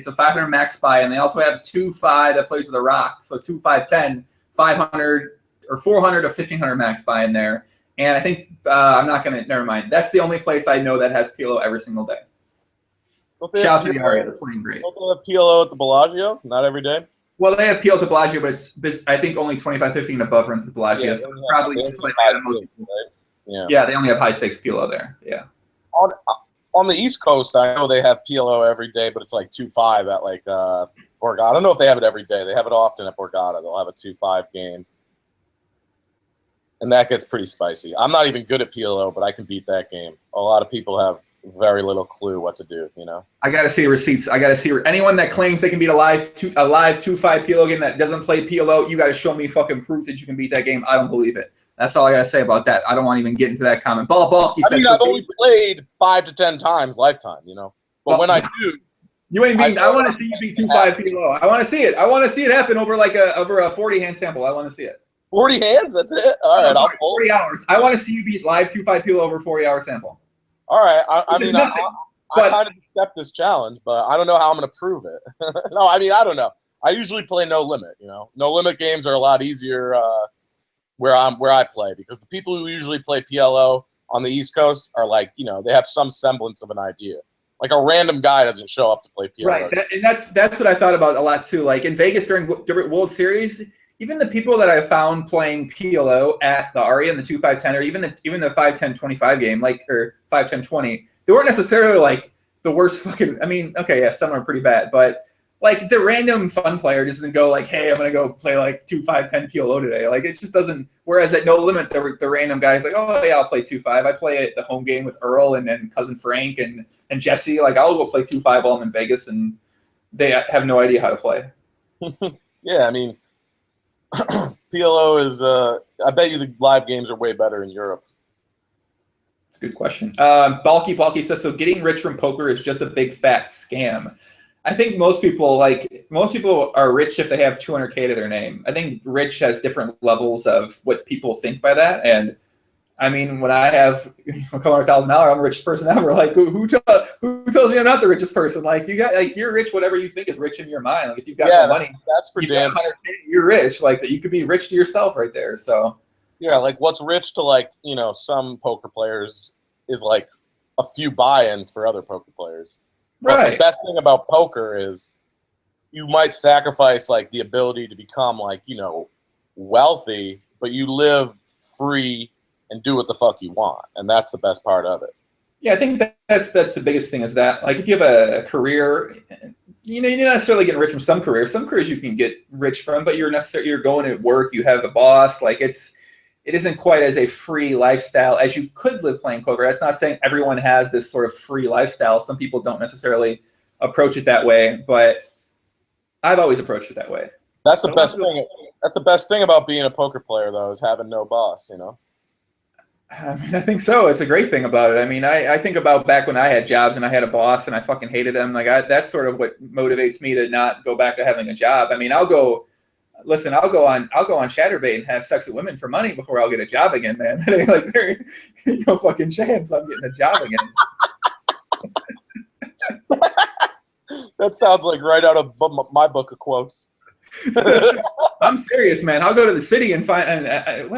a 500 max buy, and they also have 2-5 that plays with a rock, so 2-5-10, 500 or 400 to 1500 max buy in there. And I think never mind. That's the only place I know that has PLO every single day. Shout out to the Aria, they're playing great. Don't they have PLO at the Bellagio? Not every day? Well, they have PLO at the Bellagio, but it's I think only 25-50 and above runs the Bellagio, so it's probably slightly higher than most people. Right? Yeah, they only have high stakes PLO there. Yeah. On the East Coast, I know they have PLO every day, but it's 2-5 at Borgata. I don't know if they have it every day. They have it often at Borgata. They'll have a 2-5 game. And that gets pretty spicy. I'm not even good at PLO, but I can beat that game. A lot of people have very little clue what to do, I got to see receipts. I got to see anyone that claims they can beat a live 2-5 PLO game that doesn't play PLO, you got to show me fucking proof that you can beat that game. I don't believe it. That's all I gotta say about that. I don't want to even get into that comment. Bulky says. I've only played 5 to 10 times lifetime, you know. But when I do, you ain't beating. I want to see you beat 2.5 PLO. I want to see it. I want to see it happen over like a 40 hand sample. I want to see it. 40 hands? That's it. All right, I'll 40 hours. I want to see you beat live 2.5 PLO over 40-hour sample. All right. I mean, I kind of accept this challenge, but I don't know how I'm going to prove it. No, I mean, I don't know. I usually play no limit. You know, no limit games are a lot easier where I play, because the people who usually play PLO on the East Coast are like, you know, they have some semblance of an idea. Like a random guy doesn't show up to play PLO. Right, and that's what I thought about a lot too. Like in Vegas during World Series, even the people that I found playing PLO at the Aria and the 2.5-10, or even the 5-10-25 game, like, or 5-10-20, they weren't necessarily like the worst fucking. I mean, okay, yeah, some are pretty bad, but like the random fun player just doesn't go like, hey, I'm gonna go play like 2.5-10 PLO today. Like it just doesn't. Whereas at No Limit, the random guy's like, oh yeah, I'll play 2.5. I play at the home game with Earl and then cousin Frank and Jesse. Like I'll go play 2.5 while I'm in Vegas, and they have no idea how to play. Yeah, I mean, PLO is. I bet you the live games are way better in Europe. That's a good question. Bulky says, so getting rich from poker is just a big fat scam. I think most people are rich if they have 200K to their name. I think rich has different levels of what people think by that. And I mean, when I have $100,000, I'm the richest person ever. Like who tells me I'm not the richest person? Like you're rich, whatever you think is rich in your mind. Like if you've got no money, that's for damn sure. You're rich. Like you could be rich to yourself right there. So yeah, like what's rich to like, you know, some poker players is like a few buy-ins for other poker players. But right. The best thing about poker is you might sacrifice like the ability to become like, you know, wealthy, but you live free and do what the fuck you want, and that's the best part of it. Yeah, I think that's the biggest thing is that like if you have a career, you know, you're not necessarily getting rich from some careers. Some careers you can get rich from, but you're going to work, you have a boss. Like it isn't quite as a free lifestyle as you could live playing poker. That's not saying everyone has this sort of free lifestyle. Some people don't necessarily approach it that way, but I've always approached it that way. That's the best thing. That's the best thing about being a poker player, though, is having no boss. You know. I mean, I think so. It's a great thing about it. I mean, I think about back when I had jobs and I had a boss and I fucking hated them. Like that's sort of what motivates me to not go back to having a job. I mean, I'll go on Chatterbait and have sex with women for money before I'll get a job again, man. Like there ain't no fucking chance I'm getting a job again. That sounds like right out of my book of quotes. I'm serious, man. I'll go to the city and find. I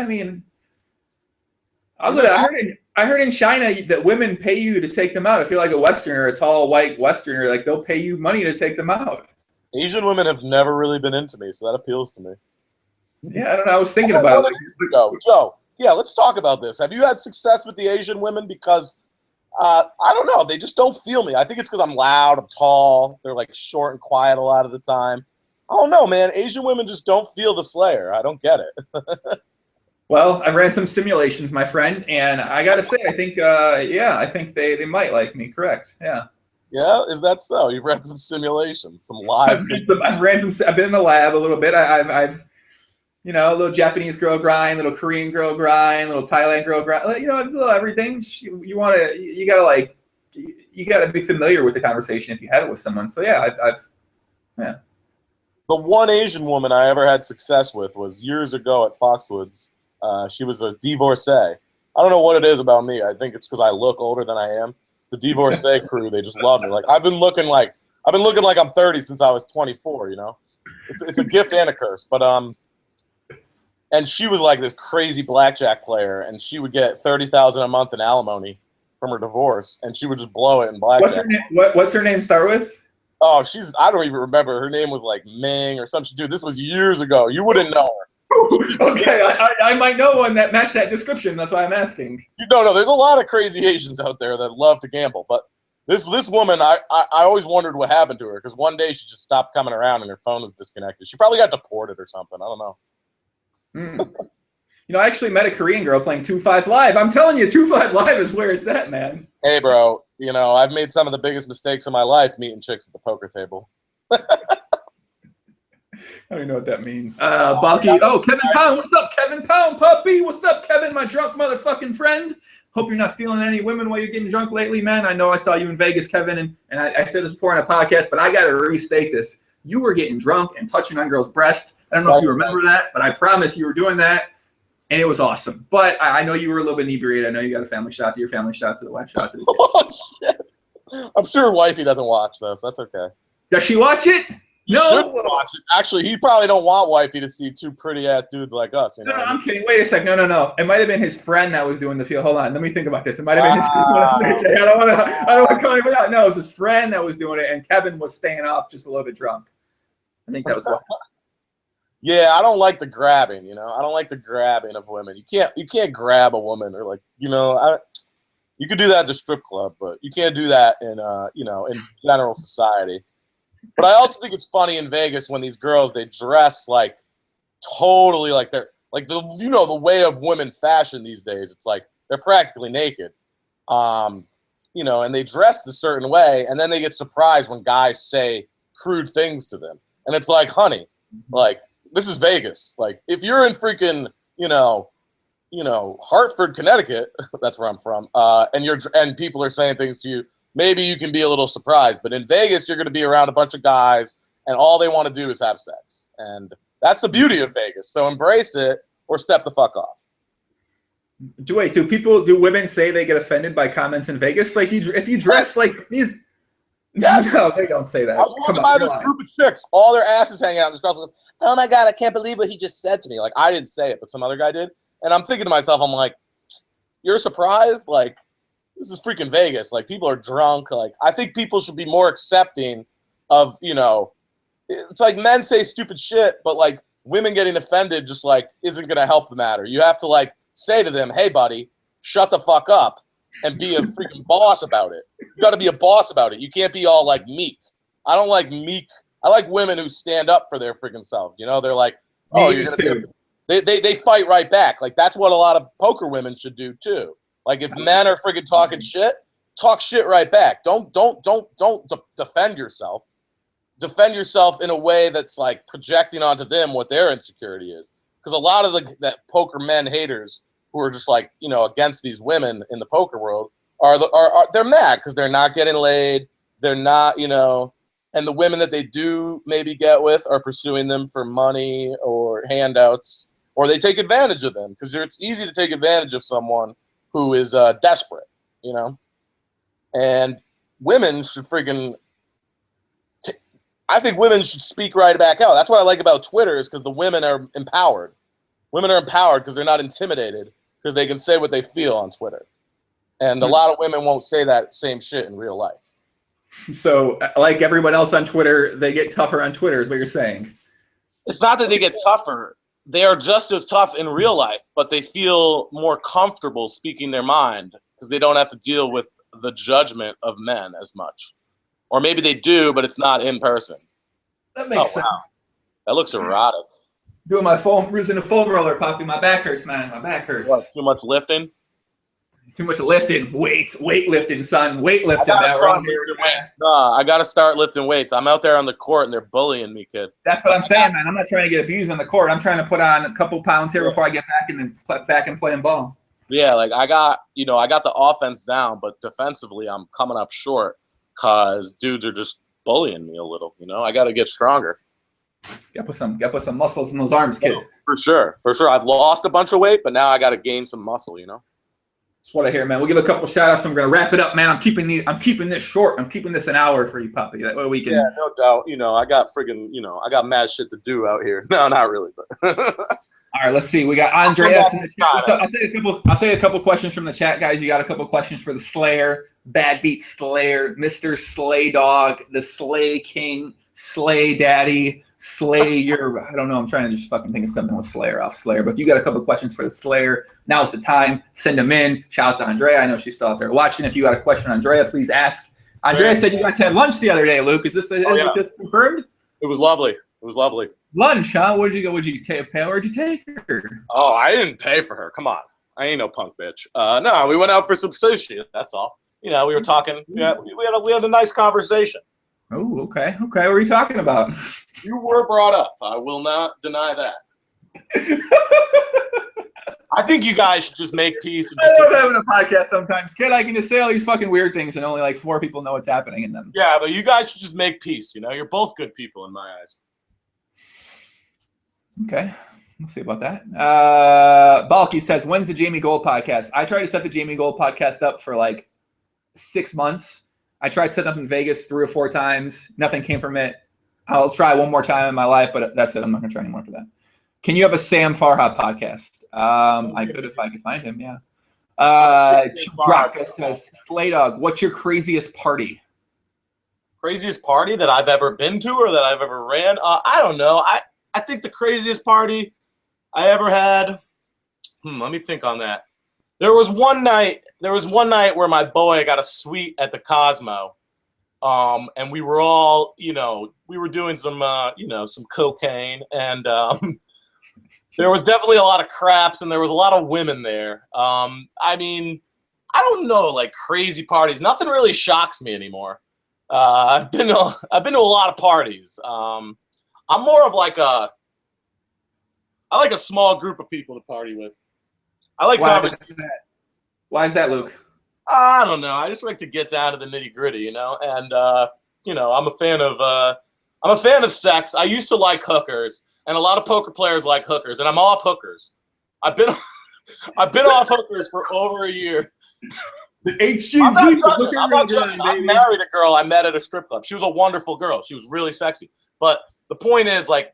heard in China that women pay you to take them out. If you're like a Westerner, a tall white Westerner, like they'll pay you money to take them out. Asian women have never really been into me, so that appeals to me. Yeah, I don't know. I was thinking about it. Joe, yeah, let's talk about this. Have you had success with the Asian women? Because I don't know, they just don't feel me. I think it's because I'm loud, I'm tall. They're like short and quiet a lot of the time. I don't know, man. Asian women just don't feel the Slayer. I don't get it. Well, I've ran some simulations, my friend, and I got to say, I think, I think they might like me. Correct. Yeah. Yeah, is that so? You've ran some simulations, some live. I've been in the lab a little bit. I've you know, a little Japanese girl grind, little Korean girl grind, little Thailand girl grind. You know, a little everything. You gotta be familiar with the conversation if you had it with someone. So yeah, yeah. The one Asian woman I ever had success with was years ago at Foxwoods. She was a divorcee. I don't know what it is about me. I think it's because I look older than I am. The divorcee crew, they just love me. Like I've been looking like I'm 30 since I was 24. You know, it's a gift and a curse. But and she was like this crazy blackjack player, and she would get $30,000 a month in alimony from her divorce, and she would just blow it in blackjack. What's her name start with? Oh, I don't even remember. Her name was like Ming or something. Dude, this was years ago. You wouldn't know her. Okay, I might know one that matched that description. That's why I'm asking. No, there's a lot of crazy Asians out there that love to gamble. But this woman, I always wondered what happened to her, because one day she just stopped coming around and her phone was disconnected. She probably got deported or something. I don't know. You know, I actually met a Korean girl playing 2-5 Live. I'm telling you, 2-5 Live is where it's at, man. Hey, bro, you know, I've made some of the biggest mistakes of my life meeting chicks at the poker table. I don't even know what that means. Bulky. Oh, Kevin Pound. What's up, Kevin Pound, puppy? What's up, Kevin, my drunk motherfucking friend? Hope you're not feeling any women while you're getting drunk lately, man. I know I saw you in Vegas, Kevin, and I said this before on a podcast, but I got to restate this. You were getting drunk and touching on girls' breasts. I don't know if you remember that, but I promise you were doing that, and it was awesome. But I know you were a little bit inebriated. I know you got a family shot to your family, shot to the wife, shot to the kid. Oh, shit. I'm sure wifey doesn't watch, though, so that's okay. Does she watch it? You should watch it. Actually, he probably don't want wifey to see two pretty-ass dudes like us. You know? No, I'm kidding. Wait a sec. No. It might have been his friend that was doing the field. Hold on. Let me think about this. It might have been his friend. I don't want to call him out. No, it was his friend that was doing it, and Kevin was staying off just a little bit drunk. I think that was what. Yeah, I don't like the grabbing, you know. I don't like the grabbing of women. You can't grab a woman or like, you know, you could do that at the strip club, but you can't do that in you know, in general society. But I also think it's funny in Vegas when these girls, they dress like totally like they're like the, you know, the way of women fashion these days. It's like they're practically naked, you know, and they dress a certain way, and then they get surprised when guys say crude things to them, and it's like, honey, like this is Vegas. Like if you're in freaking, you know, Hartford, Connecticut, that's where I'm from, and people are saying things to you. Maybe you can be a little surprised, but in Vegas, you're going to be around a bunch of guys, and all they want to do is have sex. And that's the beauty of Vegas. So embrace it or step the fuck off. Wait, do women say they get offended by comments in Vegas? Like, if you dress like these... Yes. No, they don't say that. I was walking by this group of chicks, all their asses hanging out, and this girl's like, oh my God, I can't believe what he just said to me. Like, I didn't say it, but some other guy did. And I'm thinking to myself, I'm like, you're surprised? Like, this is freaking Vegas. Like, people are drunk. Like, I think people should be more accepting of, you know, it's like men say stupid shit, but like women getting offended just like isn't going to help the matter. You have to like say to them, hey, buddy, shut the fuck up and be a freaking boss about it. You got to be a boss about it. You can't be all like meek. I don't like meek. I like women who stand up for their freaking self. You know, they're like, oh, you're going to be they fight right back. Like, that's what a lot of poker women should do too. Like, if men are freaking talking shit, talk shit right back. Don't defend yourself. Defend yourself in a way that's like projecting onto them what their insecurity is. Because a lot of that poker men haters who are just like, you know, against these women in the poker world are they're mad because they're not getting laid. They're not, you know, and the women that they do maybe get with are pursuing them for money or handouts, or they take advantage of them because it's easy to take advantage of someone who is desperate, you know? And women should freaking... I think women should speak right back out. That's what I like about Twitter is because the women are empowered. Women are empowered because they're not intimidated because they can say what they feel on Twitter. And a lot of women won't say that same shit in real life. So, like everyone else on Twitter, they get tougher on Twitter is what you're saying. It's not that they get tougher. They are just as tough in real life, but they feel more comfortable speaking their mind because they don't have to deal with the judgment of men as much. Or maybe they do, but it's not in person. That makes sense. Wow. That looks erotic. Doing my foam, using a foam roller, Poppy. My back hurts, man. My back hurts. What, too much lifting? Too much lifting. Weightlifting, son. Weightlifting. I got to start lifting weights. I'm out there on the court, and they're bullying me, kid. That's what I'm saying, man. I'm not trying to get abused on the court. I'm trying to put on a couple pounds here before I get back and then back and playing ball. Yeah, like I got the offense down, but defensively, I'm coming up short because dudes are just bullying me a little. You know, I got to get stronger. Got to put some muscles in those arms, kid. For sure. I've lost a bunch of weight, but now I got to gain some muscle. You know. That's what I hear, man. We'll give a couple shout outs. I'm going to wrap it up, man. I'm keeping this short. I'm keeping this an hour for you, Puppy. That way we can. Yeah, no doubt. You know, I got mad shit to do out here. No, not really, but. All right, let's see. We got Andreas in the chat. So I'll tell you a couple questions from the chat, guys. You got a couple questions for the Slayer, Bad Beat Slayer, Mr. Slay Dog, the Slay King, Slay Daddy, Slayer. I don't know. I'm trying to just fucking think of something with Slayer off Slayer. But if you got a couple questions for the Slayer, now's the time. Send them in. Shout out to Andrea. I know she's still out there watching. If you got a question, Andrea, please ask. Andrea said you guys had lunch the other day, Luke. Is this confirmed? It was lovely. Lunch, huh? Where'd you go? Where'd you take her? Oh, I didn't pay for her. Come on. I ain't no punk bitch. No, we went out for some sushi. That's all. You know, we were talking. Yeah, we had a nice conversation. Oh, okay. Okay. What are you talking about? You were brought up. I will not deny that. I think you guys should just make peace. And I love having a podcast sometimes. Kid, I can just say all these fucking weird things and only like 4 people know what's happening in them. Yeah, but you guys should just make peace. You know, you're both good people in my eyes. Okay. Let's see about that. Balky says, when's the Jamie Gold podcast? I tried to set the Jamie Gold podcast up for like 6 months. I tried setting up in Vegas 3 or 4 times. Nothing came from it. I'll try one more time in my life, but that's it. I'm not going to try anymore for that. Can you have a Sam Farhat podcast? I could if I could find him, yeah. Brock says, Slay Dog, what's your craziest party? Craziest party that I've ever been to or that I've ever ran? I don't know. I think the craziest party I ever had, let me think on that. There was one night where my boy got a suite at the Cosmo. And we were all, we were doing some, some cocaine, and there was definitely a lot of craps, and there was a lot of women there. I mean, I don't know, like crazy parties. Nothing really shocks me anymore. I've been to a lot of parties. I'm more of like I like a small group of people to party with. I like conversation. Why is that, Luke? I don't know. I just like to get down to the nitty gritty, and I'm a fan of sex. I used to like hookers, and a lot of poker players like hookers, and I'm off hookers. I've been off hookers for over a year. The HGG. I married a girl I met at a strip club. She was a wonderful girl. She was really sexy. But the point is, like,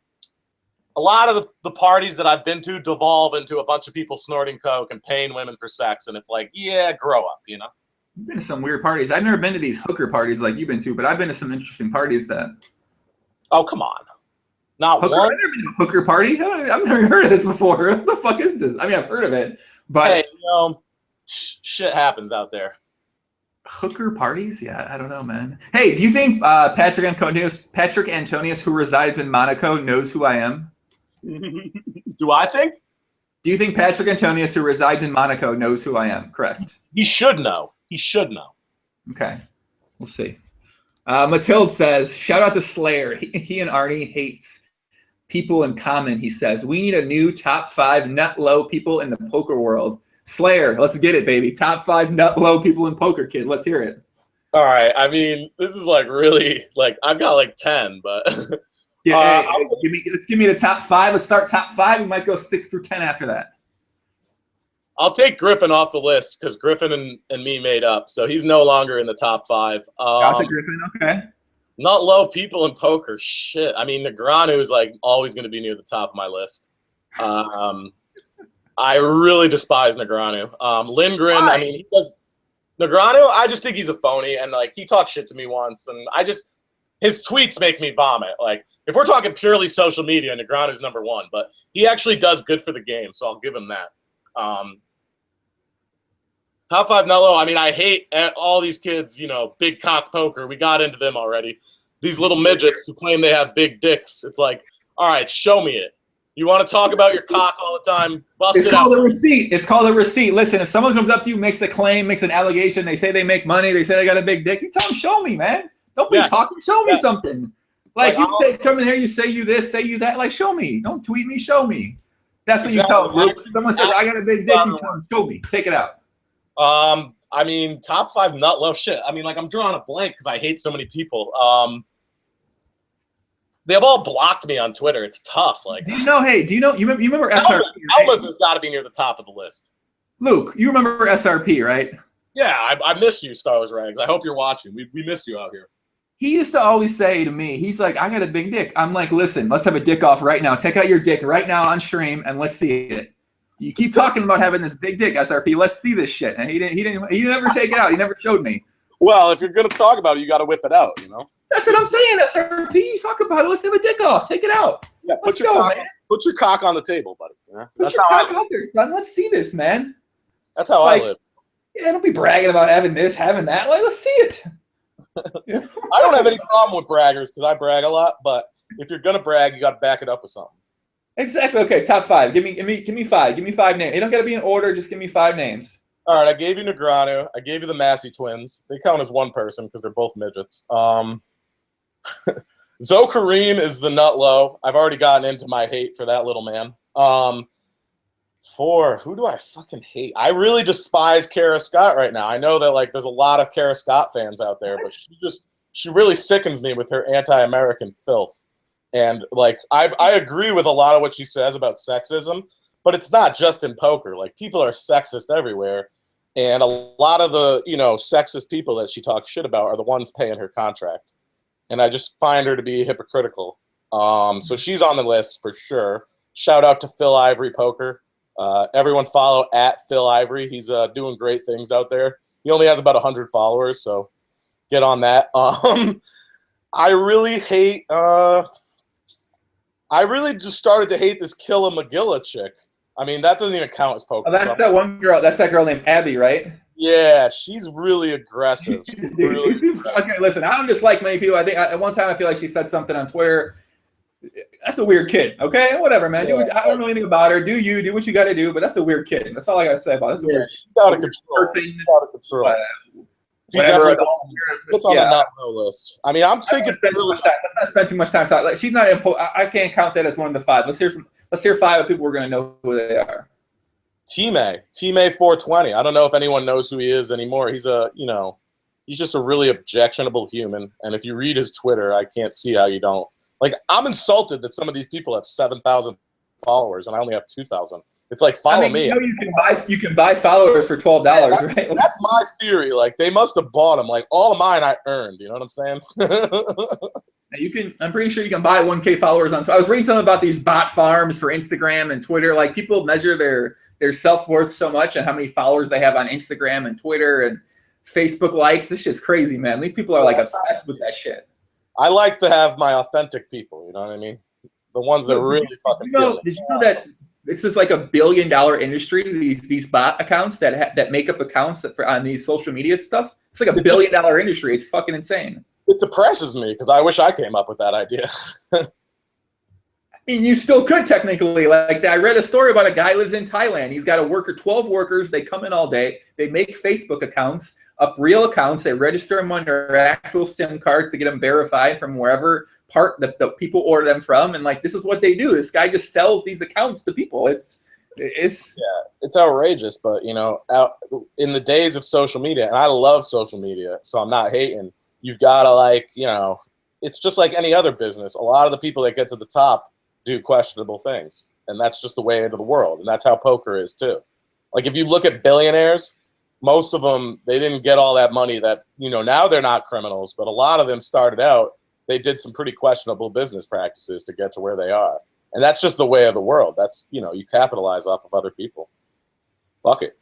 a lot of the parties that I've been to devolve into a bunch of people snorting coke and paying women for sex, and it's like, yeah, grow up, you know? You've been to some weird parties. I've never been to these hooker parties like you've been to, but I've been to some interesting parties that... Oh, come on. Not hooker, one? I've never been to a hooker party. I've never heard of this before. What the fuck is this? I mean, I've heard of it, but... Hey, shit happens out there. Hooker parties? Yeah, I don't know, man. Hey, do you think Patrick Antonius, who resides in Monaco, knows who I am? Do I think? Do you think Patrick Antonius, who resides in Monaco, knows who I am? Correct. He should know. He should know. Okay. We'll see. Matilde says, shout out to Slayer. He and Arnie hates people in common, he says. We need a new top 5 nut low people in the poker world. Slayer, let's get it, baby. Top 5 nut low people in poker, kid. Let's hear it. All right. I mean, this is like really, like, I've got like 10, but... Yeah, let's give me the top 5. Let's start top 5. We might go 6 through 10 after that. I'll take Griffin off the list because Griffin and me made up, so he's no longer in the top 5. Got to Griffin, okay. Not low people in poker. Shit. I mean, Negreanu is like always going to be near the top of my list. I really despise Negreanu. Lindgren. Why? I mean, he does. Negreanu. I just think he's a phony, and like he talked shit to me once, and his tweets make me vomit. Like, if we're talking purely social media, Negreanu's number 1, but he actually does good for the game, so I'll give him that. Top 5 Nello. I mean, I hate all these kids, big cock poker. We got into them already. These little midgets who claim they have big dicks. It's like, all right, show me it. You want to talk about your cock all the time? Bust it's called a receipt. It's called a receipt. Listen, if someone comes up to you, makes a claim, makes an allegation, they say they make money, they say they got a big dick, you tell them, show me, man. Don't be talking. Show me something. Like you come in here, you say you this, say you that. Like, show me. Don't tweet me. Show me. That's what you tell them, Luke. Someone says I got a big dick. You tell them, show me. Take it out. I mean, top 5 nut low shit. I mean, like I'm drawing a blank because I hate so many people. They have all blocked me on Twitter. It's tough. Like, do you know? Hey, do you know? You remember SRP? Elvis has got to be near the top of the list. Luke, you remember SRP, right? Yeah, I miss you, Star Wars Rags. I hope you're watching. We miss you out here. He used to always say to me, he's like, I got a big dick. I'm like, listen, let's have a dick off right now. Take out your dick right now on stream and let's see it. You keep talking about having this big dick, SRP. Let's see this shit. And he never take it out. He never showed me. Well, if you're gonna talk about it, you got to whip it out. That's what I'm saying, SRP. You talk about it. Let's have a dick off. Take it out. Yeah, put your cock on the table, buddy. Put your cock out there, son. Let's see this, man. That's how I live. Yeah, don't be bragging about having this, having that. Like, let's see it. I don't have any problem with braggers because I brag a lot. But if you're gonna brag, you got to back it up with something. Exactly. Okay, top 5. Give me 5. Give me 5 names. You don't got to be in order. Just give me 5 names. All right, I gave you Negreanu. I gave you the Massey twins. They count as one person because they're both midgets. Zoe Kareem is the nut low. I've already gotten into my hate for that little man. Who do I fucking hate? I really despise Kara Scott right now. I know that like there's a lot of Kara Scott fans out there, but she really sickens me with her anti-American filth. And like I agree with a lot of what she says about sexism, but it's not just in poker. Like people are sexist everywhere, and a lot of the sexist people that she talks shit about are the ones paying her contract. And I just find her to be hypocritical. So she's on the list for sure. Shout out to Phil Ivory Poker. Everyone follow at Phil Ivory. He's doing great things out there. He only has about 100 followers, so get on that. I really hate. I really just started to hate this Killa Magilla chick. I mean, that doesn't even count as poker. Oh, that's that one girl. That's that girl named Abby, right? Yeah, she's really aggressive. Dude, really she seems okay. Listen, I don't dislike many people. I think at one time I feel like she said something on Twitter. That's a weird kid. Okay, whatever, man. Yeah. I don't know anything about her. Do what you got to do. But that's a weird kid. That's all I got to say about it. Yeah, she's out of control. She's out of control. She definitely puts on the not no list. I mean, I'm thinking. Let's not spend too much time talking. Like, she's not. I can't count that as one of the five. Let's hear five of people we're gonna know who they are. T-May 420. I don't know if anyone knows who he is anymore. He's he's just a really objectionable human. And if you read his Twitter, I can't see how you don't. Like, I'm insulted that some of these people have 7,000 followers and I only have 2,000. It's like, follow me. You can buy followers for $12, right? That's my theory. Like, they must have bought them. Like, all of mine I earned. You know what I'm saying? I'm pretty sure you can buy 1K followers on. I was reading something about these bot farms for Instagram and Twitter. Like, people measure their self-worth so much and how many followers they have on Instagram and Twitter and Facebook likes. This shit's crazy, man. These people are like obsessed with that shit. I like to have my authentic people, you know what I mean? The ones that really fucking feel it. Did you know that it's just like $1 billion industry, these bot accounts that make up accounts on these social media stuff? It's like $1 billion industry. It's fucking insane. It depresses me because I wish I came up with that idea. I mean, you still could technically. Like, I read a story about a guy who lives in Thailand. He's got 12 workers. They come in all day. They make Facebook accounts, up real accounts. They register them on their actual SIM cards to get them verified from wherever part that the people order them from. And like, this is what they do. This guy just sells these accounts to people. It's outrageous. But out in the days of social media, and I love social media, so I'm not hating. You've got to it's just like any other business. A lot of the people that get to the top do questionable things, and that's just the way into the world, and that's how poker is too. Like, if you look at billionaires, most of them, they didn't get all that money that now they're not criminals, but a lot of them started out, they did some pretty questionable business practices to get to where they are, and that's just the way of the world. That's you capitalize off of other people. Fuck it.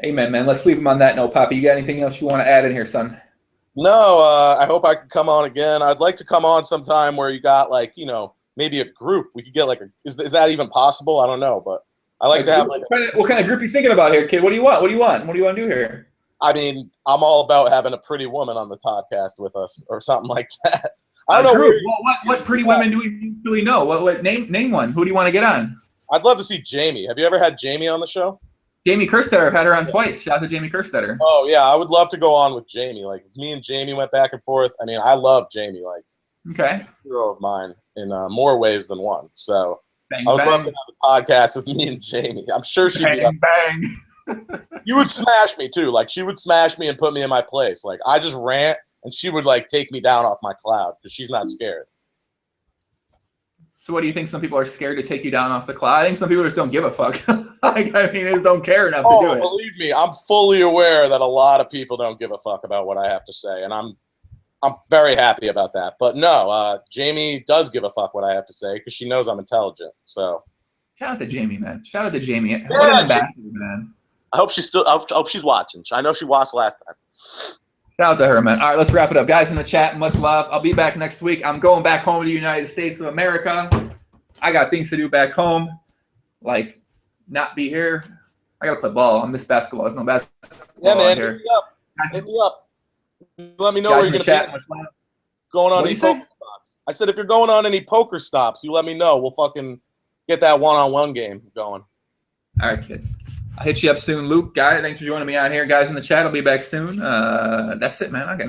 Amen, man. Let's leave him on that note. Poppy, you got anything else you want to add in here, son? No, I hope I can come on again. I'd like to come on sometime where you got maybe a group. We could get is that even possible? I don't know, but I like to have what kind of group are you thinking about here, kid? What do you want? What do you want to do here? I mean, I'm all about having a pretty woman on the podcast with us or something like that. I don't know. Well, what pretty women do we really know? What name one? Who do you want to get on? I'd love to see Jamie. Have you ever had Jamie on the show? Jamie Kerstetter. I've had her on twice. Shout out to Jamie Kerstetter. Oh yeah, I would love to go on with Jamie. Like, me and Jamie went back and forth. I mean, I love Jamie. Like, okay, hero of mine in more ways than one. So bang, I would love to have a podcast with me and Jamie. I'm sure she'd be up. Bang. You would smash me too. Like, she would smash me and put me in my place. Like, I just rant and she would take me down off my cloud because she's not scared. So what do you think? Some people are scared to take you down off the cloud? I think some people just don't give a fuck. They just don't care enough to do it. Believe me, I'm fully aware that a lot of people don't give a fuck about what I have to say, and I'm very happy about that. But no, Jamie does give a fuck what I have to say because she knows I'm intelligent. So shout out to Jamie, man. Shout out to Jamie. Yeah, what an ambassador, man. I hope she's watching. I know she watched last time. Shout out to her, man. All right, let's wrap it up. Guys in the chat, much love. I'll be back next week. I'm going back home to the United States of America. I got things to do back home, like not be here. I got to play ball. I miss basketball. There's no basketball here. Hit me up. Let me know where you're going to be. Going on any poker stops. I said if you're going on any poker stops, you let me know. We'll fucking get that one-on-one game going. All right, kid. I'll hit you up soon, Luke. Guy, thanks for joining me on here. Guys in the chat, I'll be back soon. That's it, man. I got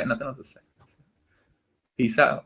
nothing else to say. Peace out.